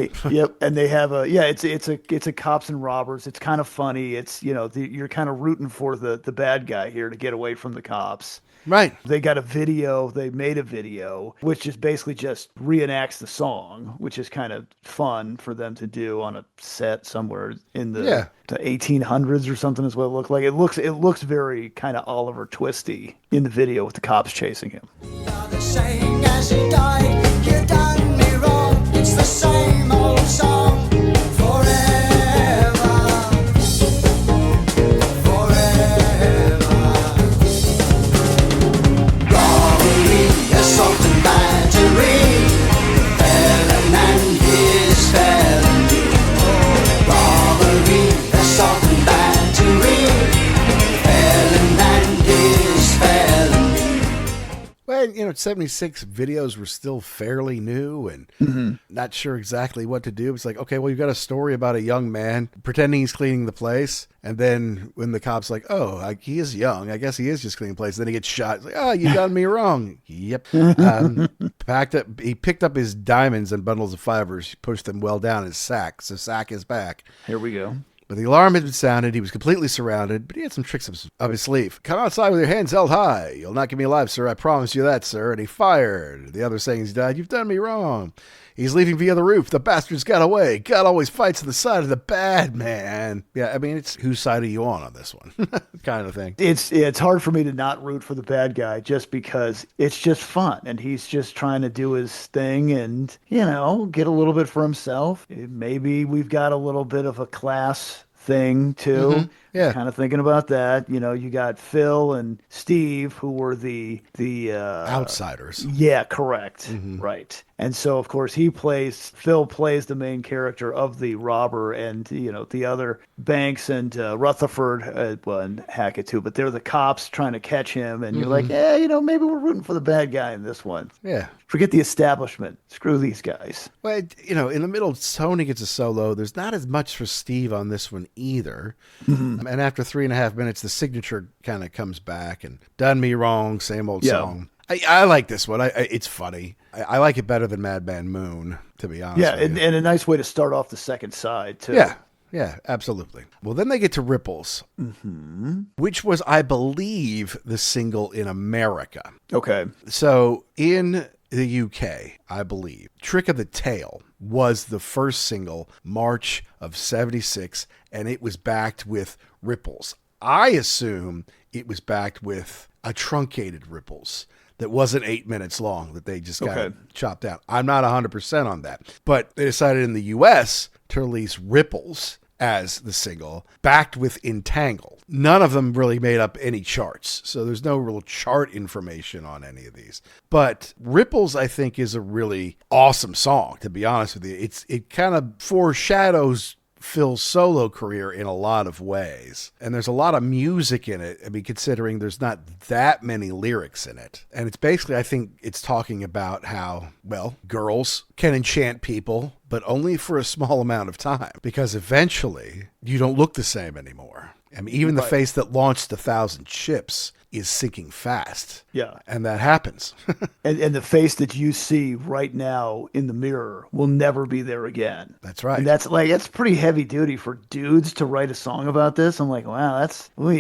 they have it's a cops and robbers. It's kind of funny. It's, you're kind of rooting for the bad guy here to get away from the cops. Right. They got a video. They made a video, which is basically just reenacts the song, which is kind of fun for them to do on a set somewhere in the 1800s or something is what it looked like. It looks very kind of Oliver Twisty in the video with the cops chasing him. The same as he died, you done me wrong. It's the same old song forever. Assault and battery, felon and his felony. Robbery, assault and battery, felon and his felony. Well, 76 videos were still fairly new and not sure exactly what to do. It's like, okay, well, you've got a story about a young man pretending he's cleaning the place. And then when the cop's like, oh, he is young, I guess he is just cleaning the place. Then he gets shot. It's like, oh, you done me wrong. Yep. He picked up his diamonds and bundles of fibers, pushed them well down his sack. So sack is back. Here we go. But the alarm had been sounded. He was completely surrounded, but he had some tricks up his sleeve. Come outside with your hands held high. You'll not get me alive, sir. I promise you that, sir. And he fired. The other saying he's died. You've done me wrong. He's leaving via the roof. The bastard's got away. God always fights on the side of the bad man. Yeah, I mean, it's whose side are you on this one? Kind of thing. It's hard for me to not root for the bad guy just because it's just fun. And he's just trying to do his thing and, get a little bit for himself. Maybe we've got a little bit of a class thing too. Mm-hmm. Yeah. Kind of thinking about that. You got Phil and Steve who were the outsiders. Yeah, correct. Mm-hmm. Right. And so of course Phil plays the main character of the robber, and the other Banks and Rutherford and Hackett too, but they're the cops trying to catch him, and you're like, maybe we're rooting for the bad guy in this one. Yeah. Forget the establishment. Screw these guys. Well, in the middle, Tony gets a solo. There's not as much for Steve on this one either. Mm-hmm. And after 3.5 minutes, the signature kind of comes back and done me wrong, same old song. I like this one. It's funny. I like it better than Madman Moon, to be honest. Yeah, and a nice way to start off the second side, too. Yeah, absolutely. Well, then they get to Ripples, which was, I believe, the single in America. Okay. So in the UK, I believe, Trick of the Tail was the first single, March of 76, and it was backed with Ripples. I assume it was backed with a truncated Ripples that wasn't 8 minutes long, that they just got chopped out. I'm not 100% on that. But they decided in the US to release Ripples as the single, backed with Entangled. None of them really made up any charts, so there's no real chart information on any of these. But Ripples, I think, is a really awesome song, to be honest with you. It kind of foreshadows Phil's solo career in a lot of ways. And there's a lot of music in it. I mean, considering there's not that many lyrics in it. And it's basically, I think it's talking about how, well, girls can enchant people, but only for a small amount of time, because eventually you don't look the same anymore. I mean, even the face that launched 1,000 ships is sinking fast. Yeah. And that happens. And the face that you see right now in the mirror will never be there again. That's right. And that's pretty heavy duty for dudes to write a song about this. I'm like, wow, that's how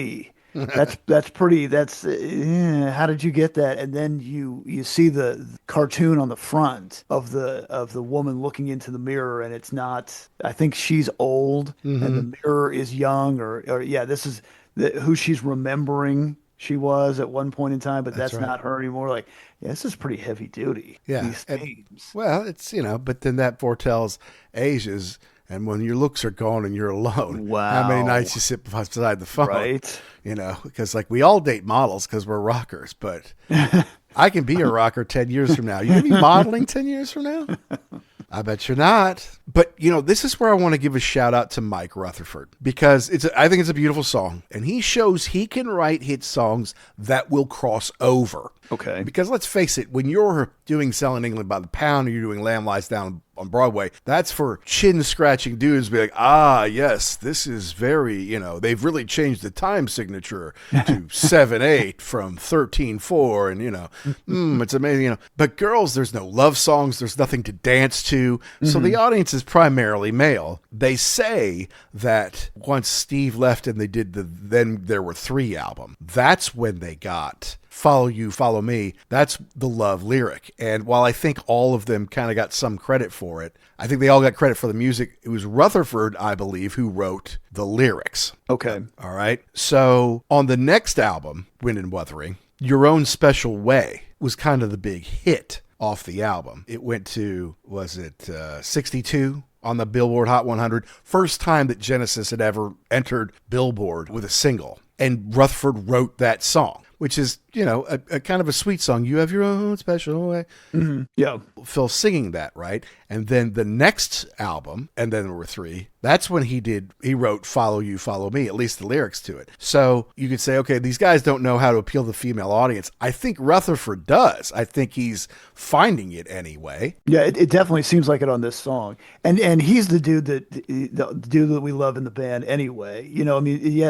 did you get that? And then you see the cartoon on the front of the woman looking into the mirror, and it's not, I think she's old and the mirror is young, or yeah, this is who she's remembering she was at one point in time, but that's not her anymore. Like, yeah, this is pretty heavy duty. Yeah. These themes. Well, it's, but then that foretells ages. And when your looks are gone and you're alone, how many nights you sit beside the phone, right? Because like we all date models because we're rockers, but I can be a rocker 10 years from now. You going to be modeling 10 years from now? I bet you're not. But, this is where I want to give a shout out to Mike Rutherford, because I think it's a beautiful song, and he shows he can write hit songs that will cross over. Okay. Because let's face it, when you're doing Selling England by the Pound, or you're doing Lamb Lies Down on Broadway, that's for chin-scratching dudes be like, yes, this is very, they've really changed the time signature to 7/8 from 13/4, and, it's amazing, But girls, there's no love songs, there's nothing to dance to, so the audience is primarily male. They say that once Steve left and they did Then There Were Three album, that's when they got Follow You, Follow Me. That's the love lyric. And while I think all of them kind of got some credit for it, I think they all got credit for the music. It was Rutherford, I believe, who wrote the lyrics. Okay. All right. So on the next album, Wind and Wuthering, Your Own Special Way was kind of the big hit off the album. It went to, 62 on the Billboard Hot 100. First time that Genesis had ever entered Billboard with a single. And Rutherford wrote that song, which is, a kind of a sweet song. You have your own special way. Mm-hmm. Yeah. Phil singing that, right? And then the next album, and then there were three, that's when he wrote Follow You, Follow Me, at least the lyrics to it. So you could say, okay, these guys don't know how to appeal to the female audience. I think Rutherford does. I think he's finding it anyway. Yeah, it definitely seems like it on this song. And he's the dude that we love in the band anyway.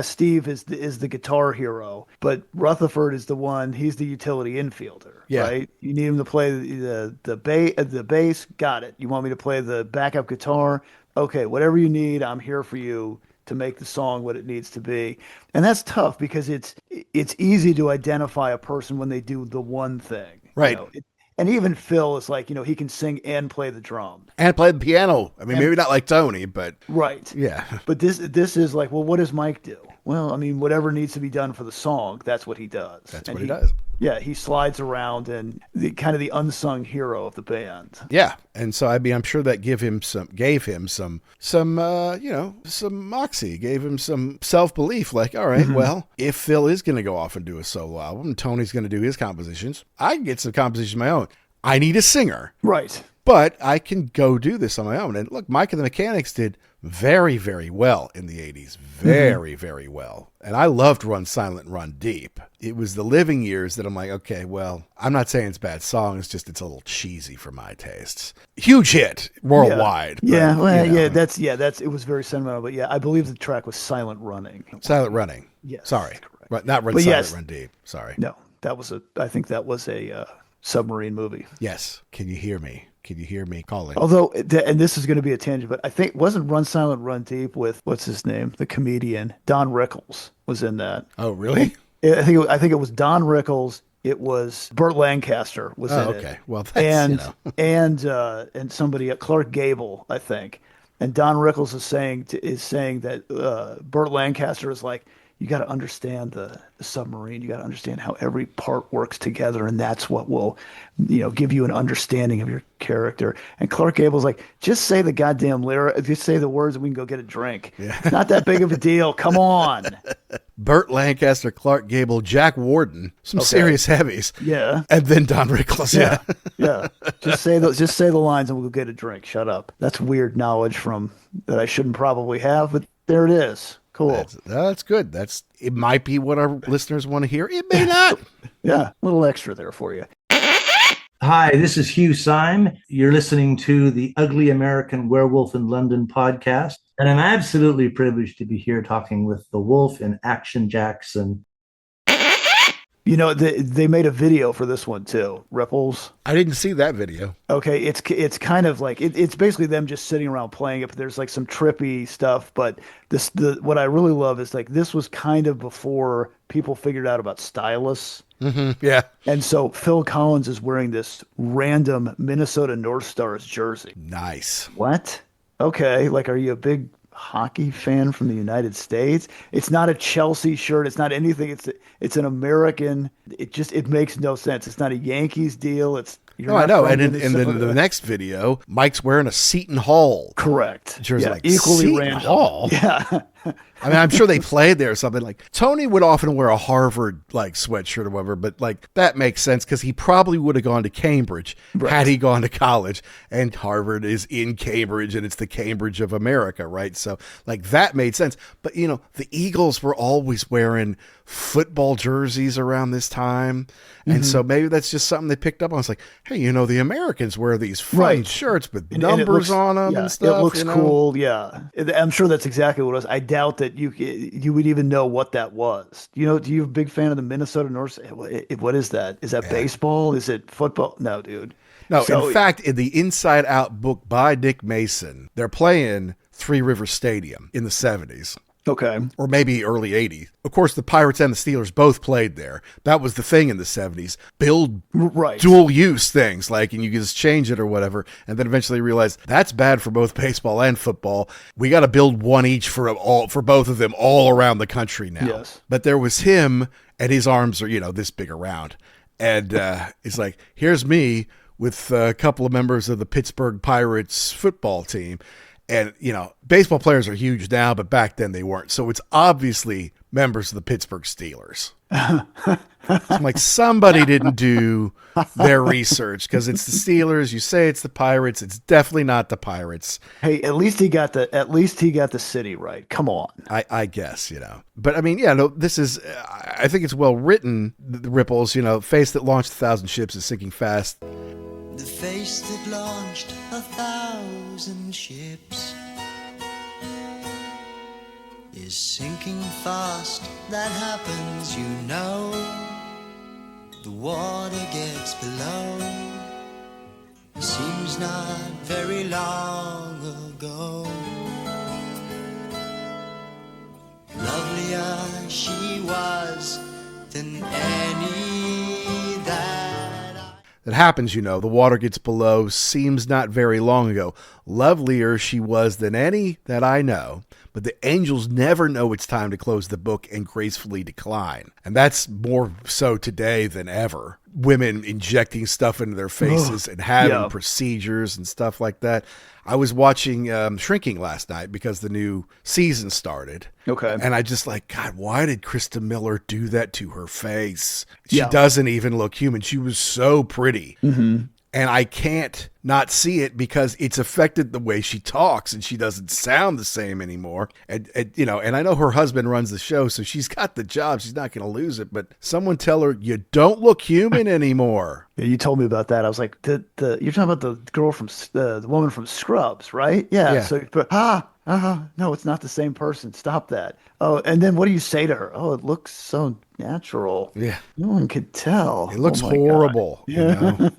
Steve is the guitar hero, but Rutherford is the one, he's the utility infielder, right? You need him to play the bass, got it. You want me to play the backup guitar? Okay, whatever you need, I'm here for you to make the song what it needs to be. And that's tough because it's easy to identify a person when they do the one thing. Right. And even Phil is like, he can sing and play the drum. And play the piano. I mean, maybe not like Tony, but... Right. Yeah. But this is like, well, what does Mike do? Well, I mean, whatever needs to be done for the song, that's what he does. That's what he does. Yeah, he slides around and kind of the unsung hero of the band. Yeah, and so I'm sure that gave him some moxie, gave him some self-belief. Like, all right, well, if Phil is going to go off and do a solo album, and Tony's going to do his compositions, I can get some compositions of my own. I need a singer, right? But I can go do this on my own. And look, Mike and the Mechanics did very, very well in the 80s. Very, very well. And I loved Run Silent, Run Deep. It was the Living Years that I'm like, okay, well, I'm not saying it's a bad song. It's just, it's a little cheesy for my tastes. Huge hit worldwide. Yeah. But, it was very sentimental. But yeah, I believe the track was Silent Running. Silent Running. Yes. Sorry. Not Run Silent, Run Deep. Sorry. No, I think that was a submarine movie. Yes. Can you hear me? Can you hear me calling? Although, and this is going to be a tangent, but I think wasn't Run Silent, Run Deep with what's his name, the comedian Don Rickles was in that. Oh, really? I think it was Don Rickles. It was Burt Lancaster was in it. Okay. Well, that's, and somebody, Clark Gable, I think. And Don Rickles is saying that Burt Lancaster is like, you got to understand the submarine. You got to understand how every part works together, and that's what will, give you an understanding of your character. And Clark Gable's like, just say the goddamn lyric, just say the words, and we can go get a drink. Yeah. It's not that big of a deal. Come on. Burt Lancaster, Clark Gable, Jack Warden, some serious heavies. Yeah. And then Don Rickles. Yeah. Yeah. Just say the lines, and we'll go get a drink. Shut up. That's weird knowledge that I shouldn't probably have, but there it is. Cool. That's good. It might be what our listeners want to hear. It may not. Yeah, a little extra there for you. Hi, this is Hugh Syme. You're listening to the Ugly American Werewolf in London podcast, and I'm absolutely privileged to be here talking with the Wolf and Action Jackson. You know, they made a video for this one too. Ripples. I didn't see that video. Okay, it's kind of like it's basically them just sitting around playing it, but there's like some trippy stuff. But what I really love is like this was kind of before people figured out about stylus. Yeah. And so Phil Collins is wearing this random Minnesota North Stars jersey. Nice. What? Okay, like are you a big hockey fan from the United States? It's not a Chelsea shirt. It's not anything. It's an American. It makes no sense. It's not a Yankees deal. You're No, I not know. from And in Minnesota. the next video, Mike's wearing a Seton Hall Correct. jersey. Yeah, Like, equally Seton random. Hall? Yeah. I mean, I'm sure they played there or something. Like Tony would often wear a Harvard like sweatshirt or whatever, but like that makes sense because he probably would have gone to Cambridge had he gone to college. And Harvard is in Cambridge, and it's the Cambridge of America, right? So like that made sense. But you know, the Eagles were always wearing football jerseys around this time, and so maybe that's just something they picked up on. It's like, hey, you know, the Americans wear these fun shirts with And numbers it looks, on them yeah, and stuff. It looks you know? cool. Yeah. I'm sure that's exactly what it was. I doubt that you would even know what that was. You know, do you a big fan of the Minnesota North? What is that? Is that baseball? Is it football? No, dude. No, So- in fact, in the Inside Out book by Nick Mason, they're playing Three Rivers Stadium in the 70s. Okay. Or maybe early 80s. Of course, the Pirates and the Steelers both played there. That was the thing in the 70s. Build Right. dual use things, like, and you can just change it or whatever. And then eventually realize that's bad for both baseball and football. We got to build one each for both of them all around the country now. Yes. But there was him, and his arms are, you know, this big around. And it's like, here's me with a couple of members of the Pittsburgh Pirates football team. And, you know, baseball players are huge now, but back then they weren't. So it's obviously members of the Pittsburgh Steelers. So I'm like, somebody didn't do their research because it's the Steelers. You say it's the Pirates. It's definitely not the Pirates. Hey, at least he got the city right. Come on. I guess, you know. But I mean, yeah, no, this is, I think it's well written. The Ripples, you know, face that launched 1,000 ships is sinking fast. The face that launched 1,000 ships is sinking fast. That happens, you know. The water gets below. Seems not very long ago. Lovelier she was than any That happens, you know, the water gets below, seems not very long ago. Lovelier she was than any that I know, but the angels never know it's time to close the book and gracefully decline. And that's more so today than ever. Women injecting stuff into their faces and having procedures and stuff like that. I was watching Shrinking last night because the new season started. Okay. And I just like, God, why did Krista Miller do that to her face? She doesn't even look human. She was so pretty. Mm-hmm. And I can't not see it because it's affected the way she talks and she doesn't sound the same anymore. And you know, and I know her husband runs the show, so she's got the job. She's not going to lose it, but someone tell her you don't look human anymore. Yeah, you told me about that. I was like, you're talking about the girl from the woman from Scrubs, right? Yeah. So, but no, it's not the same person. Stop that. Oh, and then what do you say to her? Oh, it looks so natural. Yeah. No one could tell. It looks Oh my horrible. God. You know?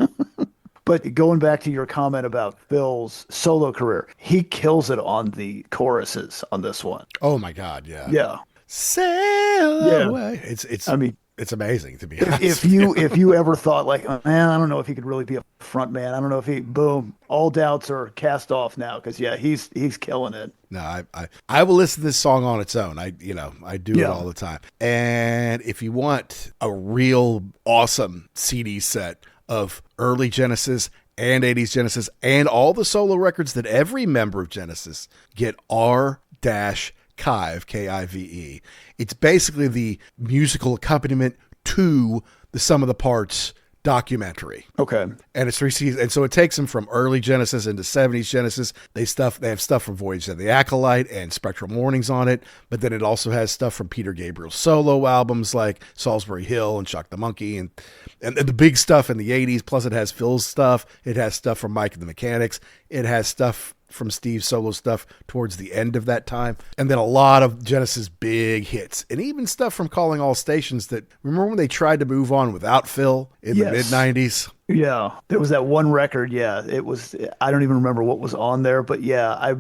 But going back to your comment about Phil's solo career, he kills it on the choruses on this one. Oh my God. Yeah. Yeah. Sail away. It's, I mean, it's amazing to be honest. if you ever thought like, oh, man, I don't know if he could really be a front man. I don't know if boom, all doubts are cast off now. Cause he's killing it. No, I will listen to this song on its own. I do it all the time. And if you want a real awesome CD set of early Genesis and 80s Genesis and all the solo records that every member of Genesis get, R-Kive, Kive. It's basically the musical accompaniment to the Sum of the Parts documentary. Okay. And it's 3 seasons. And so it takes them from early Genesis into 70s Genesis. They have stuff from Voyage of the Acolyte and Spectral Warnings on it. But then it also has stuff from Peter Gabriel's solo albums like Salisbury Hill and Chuck the Monkey and the big stuff in the 80s. Plus it has Phil's stuff. It has stuff from Mike and the Mechanics. It has stuff from Steve's solo stuff towards the end of that time. And then a lot of Genesis big hits, and even stuff from Calling All Stations that, remember when they tried to move on without Phil in the mid-90s? Yeah, there was that one record. Yeah, it was. I don't even remember what was on there, but yeah,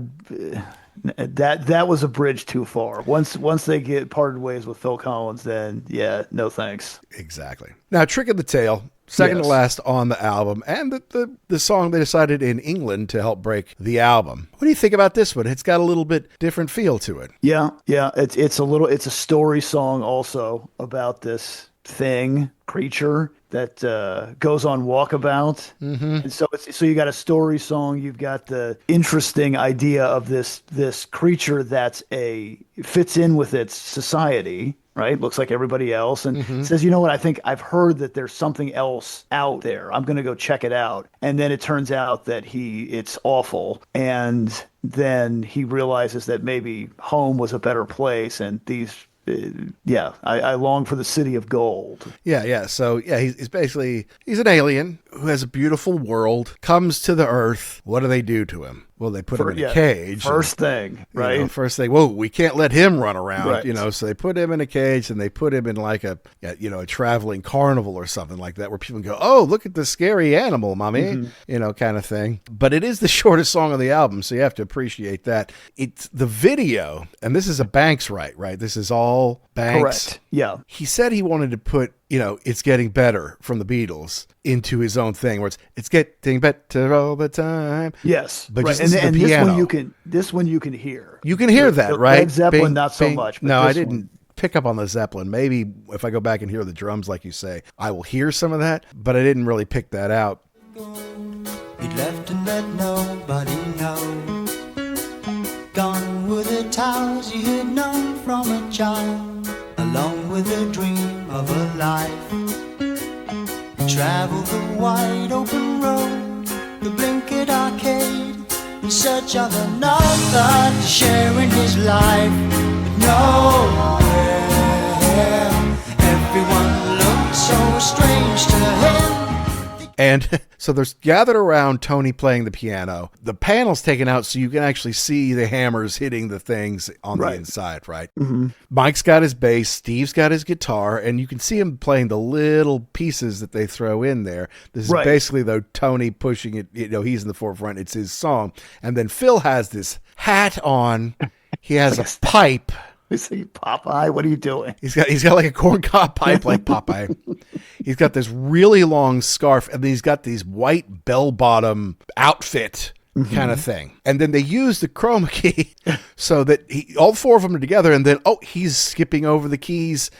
that was a bridge too far. Once they get parted ways with Phil Collins, then yeah, no thanks. Exactly. Now, Trick of the Tail, second to last on the album, and the song they decided in England to help break the album. What do you think about this one? It's got a little bit different feel to it. Yeah, it's a story song also about this creature that goes on walkabout. And so you got a story song, you've got the interesting idea of this creature that's fits in with its society, right? Looks like everybody else, and says, you know what, I think I've heard that there's something else out there. I'm going to go check it out. And then it turns out that it's awful. And then he realizes that maybe home was a better place, and I long for the city of gold. Yeah. So he's basically, he's an alien who has a beautiful world, comes to the Earth. What do they do to him? Well, they put him in a cage. First thing, right? First thing, whoa, we can't let him run around, right. So they put him in a cage, and they put him in like a traveling carnival or something like that, where people go, oh, look at the scary animal, mommy, kind of thing. But it is the shortest song on the album, so you have to appreciate that. It's the video, and this is a Banks right? This is all Banks. Correct, yeah. He said he wanted to put, It's Getting Better from the Beatles into his own thing, where it's getting better all the time. Yes, but right. Just and the piano. This one you can hear. You can hear that, right? Led Zeppelin, bing, not so bing. much. But no, I didn't pick up on the Zeppelin. Maybe if I go back and hear the drums, like you say, I will hear some of that, but I didn't really pick that out. He left and let nobody know. Gone were the towers he had known from a child, along with the dream of a life. He traveled the wide open road, the blinkered arcade, in search of another to share in his life. But nowhere, everyone looked so strange to him. And so there's gathered around Tony playing the piano. The panel's taken out so you can actually see the hammers hitting the things on the inside, right? Mm-hmm. Mike's got his bass, Steve's got his guitar, and you can see him playing the little pieces that they throw in there. This is basically, though, Tony pushing it. He's in the forefront. It's his song. And then Phil has this hat on. He has a pipe. Is he Popeye? What are you doing? He's got like a corncob pipe like Popeye. He's got this really long scarf, and then he's got these white bell-bottom outfit kind of thing. And then they use the chroma key so that all four of them are together, and then, he's skipping over the keys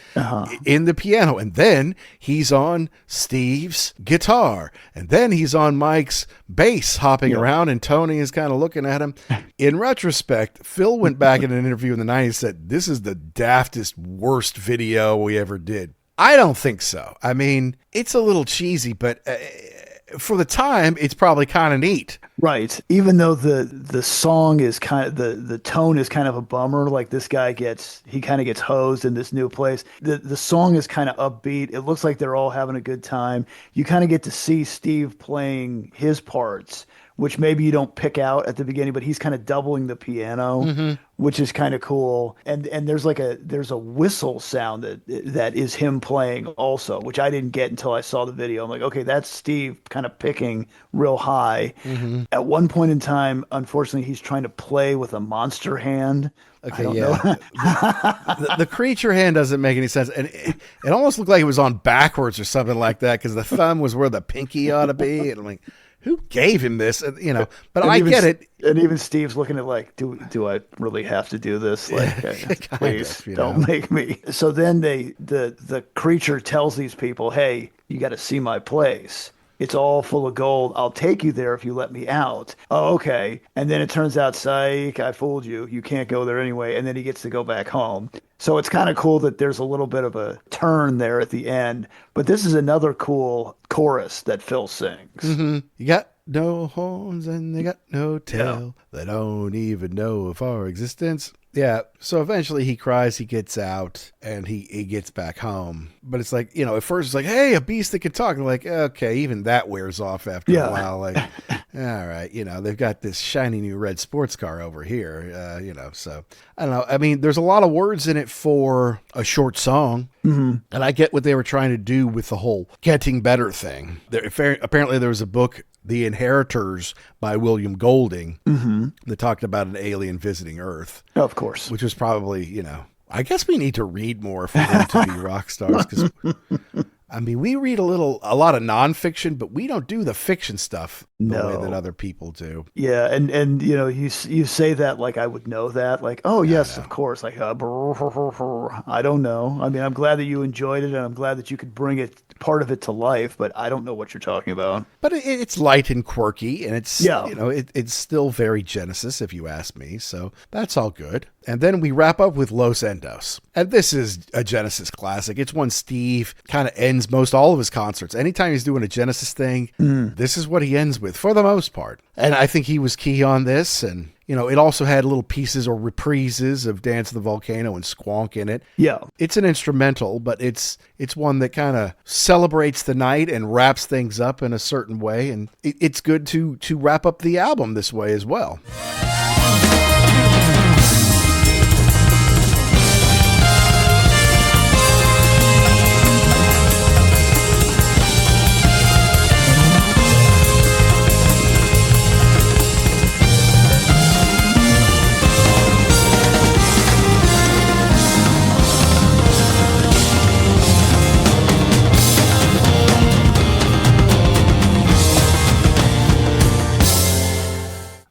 in the piano. And then he's on Steve's guitar. And then he's on Mike's bass hopping around, and Tony is kind of looking at him. In retrospect, Phil went back in an interview in the 90s and said, this is the daftest, worst video we ever did. I don't think so. I mean, it's a little cheesy, but for the time, it's probably kind of neat. Right. Even though the song is kind of, the tone is kind of a bummer, like this guy he kind of gets hosed in this new place. The song is kind of upbeat. It looks like they're all having a good time. You kind of get to see Steve playing his parts, which maybe you don't pick out at the beginning, but he's kind of doubling the piano, which is kind of cool. And there's a whistle sound that is him playing also, which I didn't get until I saw the video. I'm like, okay, that's Steve kind of picking real high. At one point in time, unfortunately, he's trying to play with a monster hand. Okay, the creature hand doesn't make any sense, and it almost looked like it was on backwards or something like that, because the thumb was where the pinky ought to be, and I'm like, who gave him this? But I get it. And even Steve's looking at like, do I really have to do this? Like, please don't make me. So then the creature tells these people, hey, you got to see my place. It's all full of gold. I'll take you there if you let me out. Oh, okay. And then it turns out, psych, I fooled you. You can't go there anyway. And then he gets to go back home. So it's kind of cool that there's a little bit of a turn there at the end. But this is another cool chorus that Phil sings. You got no horns and they got no tail. They don't even know of our existence. Yeah, so eventually he cries, he gets out, and he gets back home. But it's like, at first it's like, hey, a beast that can talk. And like, okay, even that wears off after a while. Like, all right, they've got this shiny new red sports car over here, so I don't know. I mean, there's a lot of words in it for a short song. And I get what they were trying to do with the whole getting better thing. Apparently there was a book, The Inheritors by William Golding, that talked about an alien visiting Earth. Of course. Which was probably, I guess we need to read more for them to be rock stars, because I mean, we read a lot of nonfiction, but we don't do the fiction stuff the way that other people do. Yeah, and you say that like I would know that, like, oh yes, of course, like I don't know. I mean, I'm glad that you enjoyed it, and I'm glad that you could bring part of it to life, but I don't know what you're talking about. But it's light and quirky, and it's it's still very Genesis, if you ask me. So that's all good. And then we wrap up with Los Endos, and this is a Genesis classic. It's one Steve kind of ends most all of his concerts. Anytime he's doing a Genesis thing, this is what he ends with for the most part. And I think he was key on this. And, it also had little pieces or reprises of Dance of the Volcano and Squonk in it. Yeah. It's an instrumental, but it's one that kind of celebrates the night and wraps things up in a certain way. And it's good to wrap up the album this way as well.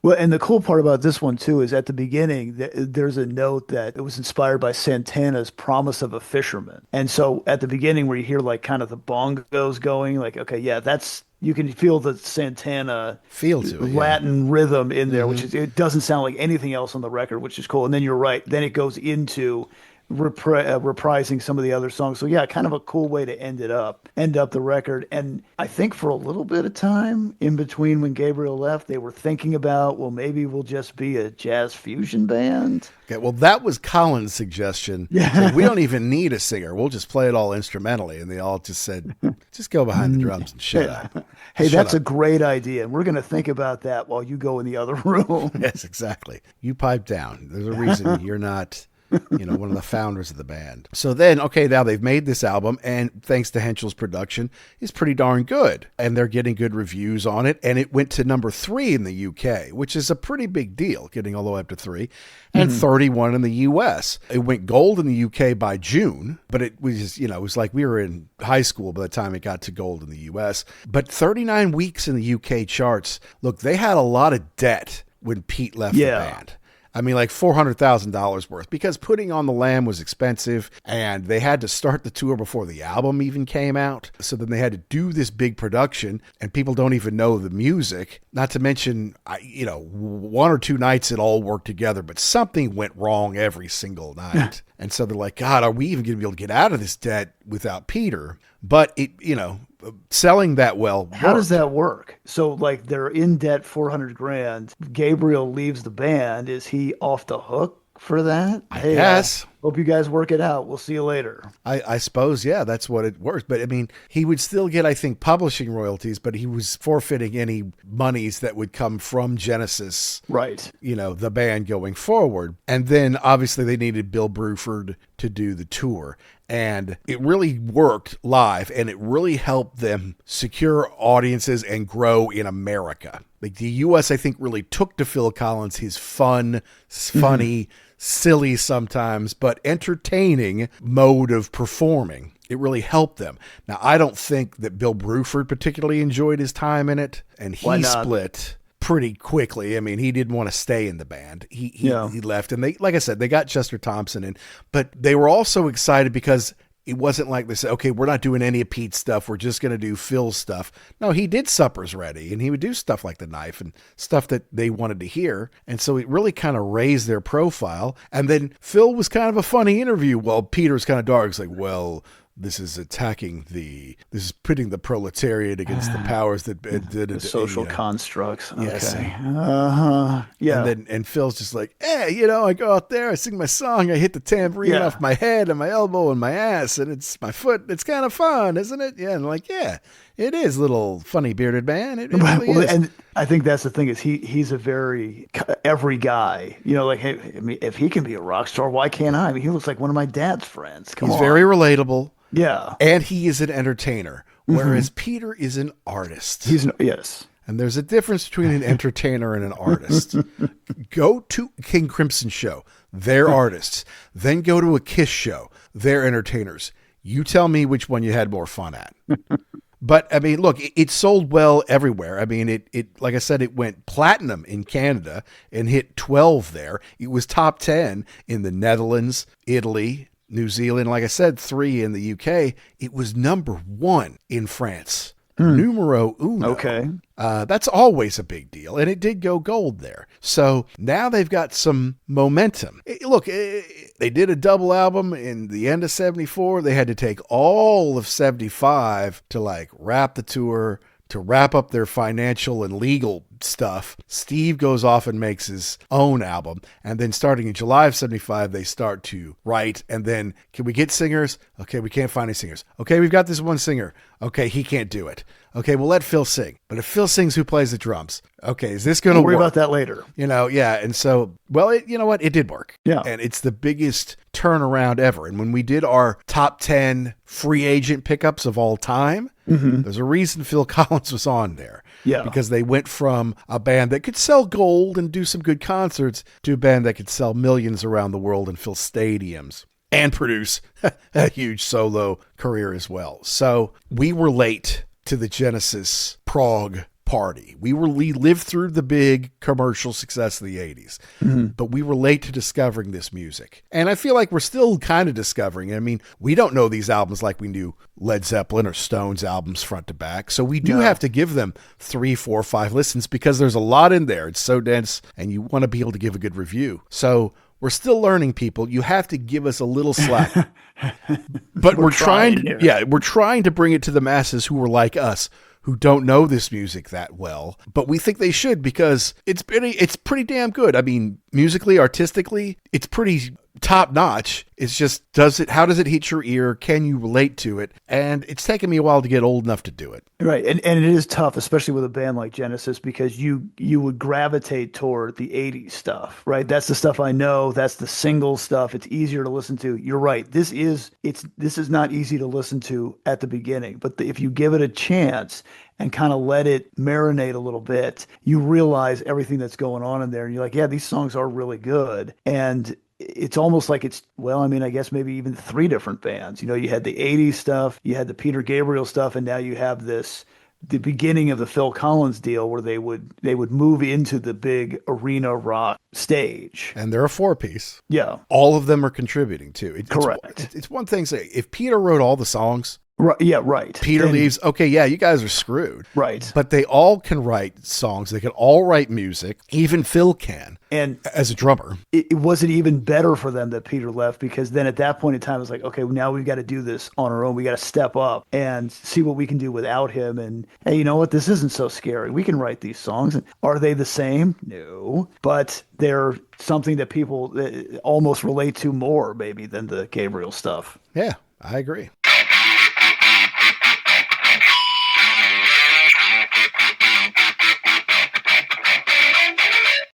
Well, and the cool part about this one, too, is at the beginning, there's a note that it was inspired by Santana's Promise of a Fisherman. And so at the beginning where you hear like kind of the bongos going, like, okay, yeah, you can feel the Santana Latin rhythm in there, which it doesn't sound like anything else on the record, which is cool. And then you're right. Then it goes into reprising some of the other songs. So yeah, kind of a cool way to end up the record. And I think for a little bit of time in between when Gabriel left, they were thinking about, well, maybe we'll just be a jazz fusion band. Okay, well, that was Colin's suggestion. Yeah. We don't even need a singer. We'll just play it all instrumentally. And they all just said, just go behind the drums and shut up. Hey, that's a great idea. And we're going to think about that while you go in the other room. Yes, exactly. You pipe down. There's a reason you're not one of the founders of the band. So then, okay, now they've made this album, and thanks to Henschel's production, is pretty darn good. And they're getting good reviews on it. And it went to number 3 in the UK, which is a pretty big deal, getting all the way up to 3, and 31 in the US. It went gold in the UK by June, but it was, it was like we were in high school by the time it got to gold in the US. But 39 weeks in the UK charts. Look, they had a lot of debt when Pete left the band. I mean, like $400,000 worth, because putting on the Lamb was expensive, and they had to start the tour before the album even came out. So then they had to do this big production, and people don't even know the music. Not to mention, 1 or 2 nights it all worked together, but something went wrong every single night. And so they're like, God, are we even going to be able to get out of this debt without Peter? But it, selling that well. How does that work? So like they're in debt $400,000. Gabriel leaves the band. Is he off the hook for that? I guess. Hope you guys work it out. We'll see you later. I suppose, yeah, that's what it works. But I mean, he would still get, I think, publishing royalties, but he was forfeiting any monies that would come from Genesis. Right. The band going forward. And then obviously they needed Bill Bruford to do the tour. And it really worked live, and it really helped them secure audiences and grow in America. Like the U.S., I think, really took to Phil Collins his funny, silly sometimes, but entertaining mode of performing. It really helped them. Now, I don't think that Bill Bruford particularly enjoyed his time in it, and he split pretty quickly. I mean, he didn't want to stay in the band. He left, and they, like I said, they got Chester Thompson in, but they were also excited because it wasn't like they said, okay, we're not doing any of Pete's stuff. We're just going to do Phil's stuff. No, he did Supper's Ready, and he would do stuff like The Knife and stuff that they wanted to hear. And so it really kind of raised their profile. And then Phil was kind of a funny interview while Peter's kind of dark. It's like, well, this is this is pitting the proletariat against the powers that the social constructs. Okay. Yes. Yeah. And Phil's just like, hey, I go out there, I sing my song, I hit the tambourine off my head and my elbow and my ass, and it's my foot. It's kind of fun, isn't it? Yeah. And I'm like, yeah, It is, little funny bearded man. It really is. And I think that's the thing is he's a very every guy. You know, like, hey, I mean, if he can be a rock star, why can't I? I mean, he looks like one of my dad's friends. Come He's on. very relatable. Yeah. And he is an entertainer, whereas Peter is an artist. Yes. And there's a difference between an entertainer and an artist. Go to King Crimson show. They're artists. Then go to a Kiss show. They're entertainers. You tell me which one you had more fun at. But I mean, look, it sold well everywhere. I mean, it like I said, it went platinum in Canada and hit 12 there. It was top 10 in the Netherlands, Italy, New Zealand. Like I said, 3 in the UK. It was number 1 in France. Numero uno. Okay. That's always a big deal. And it did go gold there. So now they've got some momentum. Look, they did a double album in the end of 74. They had to take all of 75 to like wrap the tour, to wrap up their financial and legal stuff. Steve goes off and makes his own album. And then starting in July of 75, they start to write. And then, can we get singers? Okay, we can't find any singers. Okay, we've got this one singer. Okay, he can't do it. Okay, we'll let Phil sing. But if Phil sings, who plays the drums? Okay, is this going to work? We'll worry about that later. You know, yeah. And so, well, you know what? It did work. Yeah. And it's the biggest turnaround ever. And when we did our top 10 free agent pickups of all time, there's a reason Phil Collins was on there. Yeah. Because they went from a band that could sell gold and do some good concerts to a band that could sell millions around the world and fill stadiums and produce a huge solo career as well. So we were late to the Genesis Prague party. We lived through the big commercial success of the 80s, but we were late to discovering this music. And I feel like we're still kind of discovering it. I mean, we don't know these albums like we knew Led Zeppelin or Stones albums front to back. So we do have to give them 3, 4, 5 listens because there's a lot in there. It's so dense and you want to be able to give a good review. So we're still learning, people. You have to give us a little slack. But we're trying to bring it to the masses who are like us, who don't know this music that well, but we think they should because it's pretty damn good. I mean, musically, artistically, it's pretty top notch. It's just, how does it hit your ear? Can you relate to it? And it's taken me a while to get old enough to do it. Right. And it is tough, especially with a band like Genesis, because you would gravitate toward the 80s stuff, right? That's the stuff I know. That's the single stuff. It's easier to listen to. You're right. This is not easy to listen to at the beginning, but if you give it a chance and kind of let it marinate a little bit, you realize everything that's going on in there. And you're like, yeah, these songs are really good. And it's almost like I guess maybe even 3 different bands. You know, you had the 80s stuff, you had the Peter Gabriel stuff, and now you have the beginning of the Phil Collins deal where they would move into the big arena rock stage. And they're a 4-piece. Yeah. All of them are contributing too. Correct. It's one thing, say, if Peter wrote all the songs, right, yeah, right. Peter leaves, okay, yeah, you guys are screwed. Right. But they all can write songs. They can all write music. Even Phil can. And as a drummer. It wasn't even better for them that Peter left, because then at that point in time, it was like, okay, now we've got to do this on our own. We got to step up and see what we can do without him. And hey, you know what? This isn't so scary. We can write these songs. And are they the same? No. But they're something that people almost relate to more, maybe, than the Gabriel stuff. Yeah, I agree.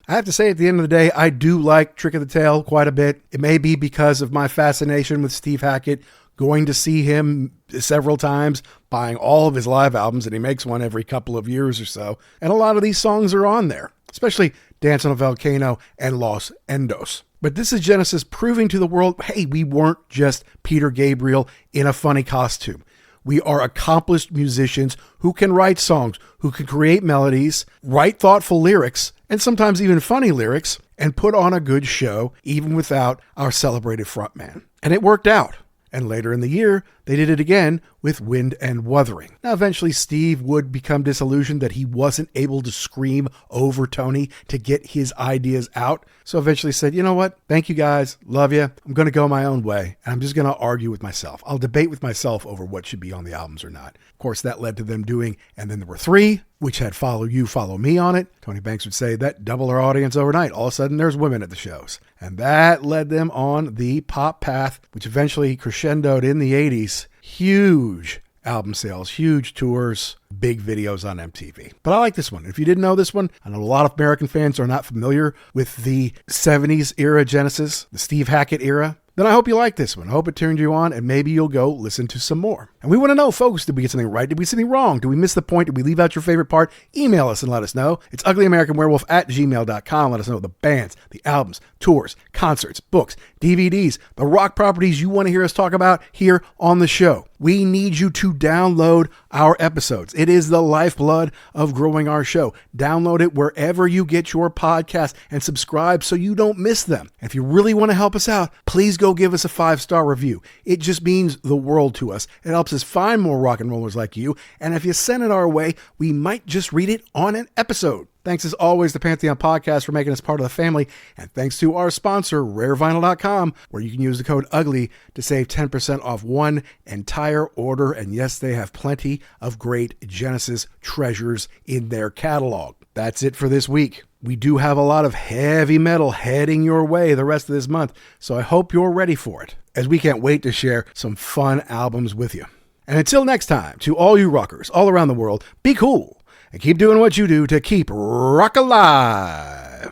I have to say, at the end of the day, I do like Trick of the Tail quite a bit. It may be because of my fascination with Steve Hackett, going to see him several times, buying all of his live albums, and he makes one every couple of years or so. And a lot of these songs are on there, especially Dance on a Volcano and Los Endos. But this is Genesis proving to the world, hey, we weren't just Peter Gabriel in a funny costume. We are accomplished musicians who can write songs, who can create melodies, write thoughtful lyrics, and sometimes even funny lyrics, and put on a good show, even without our celebrated frontman. And it worked out. And later in the year, they did it again with Wind and Wuthering. Now, eventually, Steve would become disillusioned that he wasn't able to scream over Tony to get his ideas out. So eventually said, you know what? Thank you guys. Love you. I'm going to go my own way. And I'm just going to argue with myself. I'll debate with myself over what should be on the albums or not. Of course, that led to them doing And Then There Were Three, which had Follow You, Follow Me on it. Tony Banks would say that doubled our audience overnight. All of a sudden, there's women at the shows. And that led them on the pop path, which eventually crescendoed in the 80s. Huge album sales, huge tours, big videos on MTV. But I like this one. If you didn't know this one, I know a lot of American fans are not familiar with the 70s era Genesis, the Steve Hackett era. Then I hope you like this one. I hope it turned you on, and maybe you'll go listen to some more. And we want to know, folks, did we get something right? Did we get something wrong? Did we miss the point? Did we leave out your favorite part? Email us and let us know. It's uglyamericanwerewolf@gmail.com. Let us know the bands, the albums, tours, concerts, books, DVDs, the rock properties you want to hear us talk about here on the show. We need you to download our episodes. It is the lifeblood of growing our show. Download it wherever you get your podcast and subscribe so you don't miss them. If you really want to help us out, please go give us a 5-star review. It just means the world to us. It helps us find more rock and rollers like you. And if you send it our way, we might just read it on an episode. Thanks as always to Pantheon Podcast for making us part of the family. And thanks to our sponsor, rarevinyl.com, where you can use the code UGLY to save 10% off one entire order. And yes, they have plenty of great Genesis treasures in their catalog. That's it for this week. We do have a lot of heavy metal heading your way the rest of this month, so I hope you're ready for it, as we can't wait to share some fun albums with you. And until next time, to all you rockers all around the world, be cool and keep doing what you do to keep rock alive.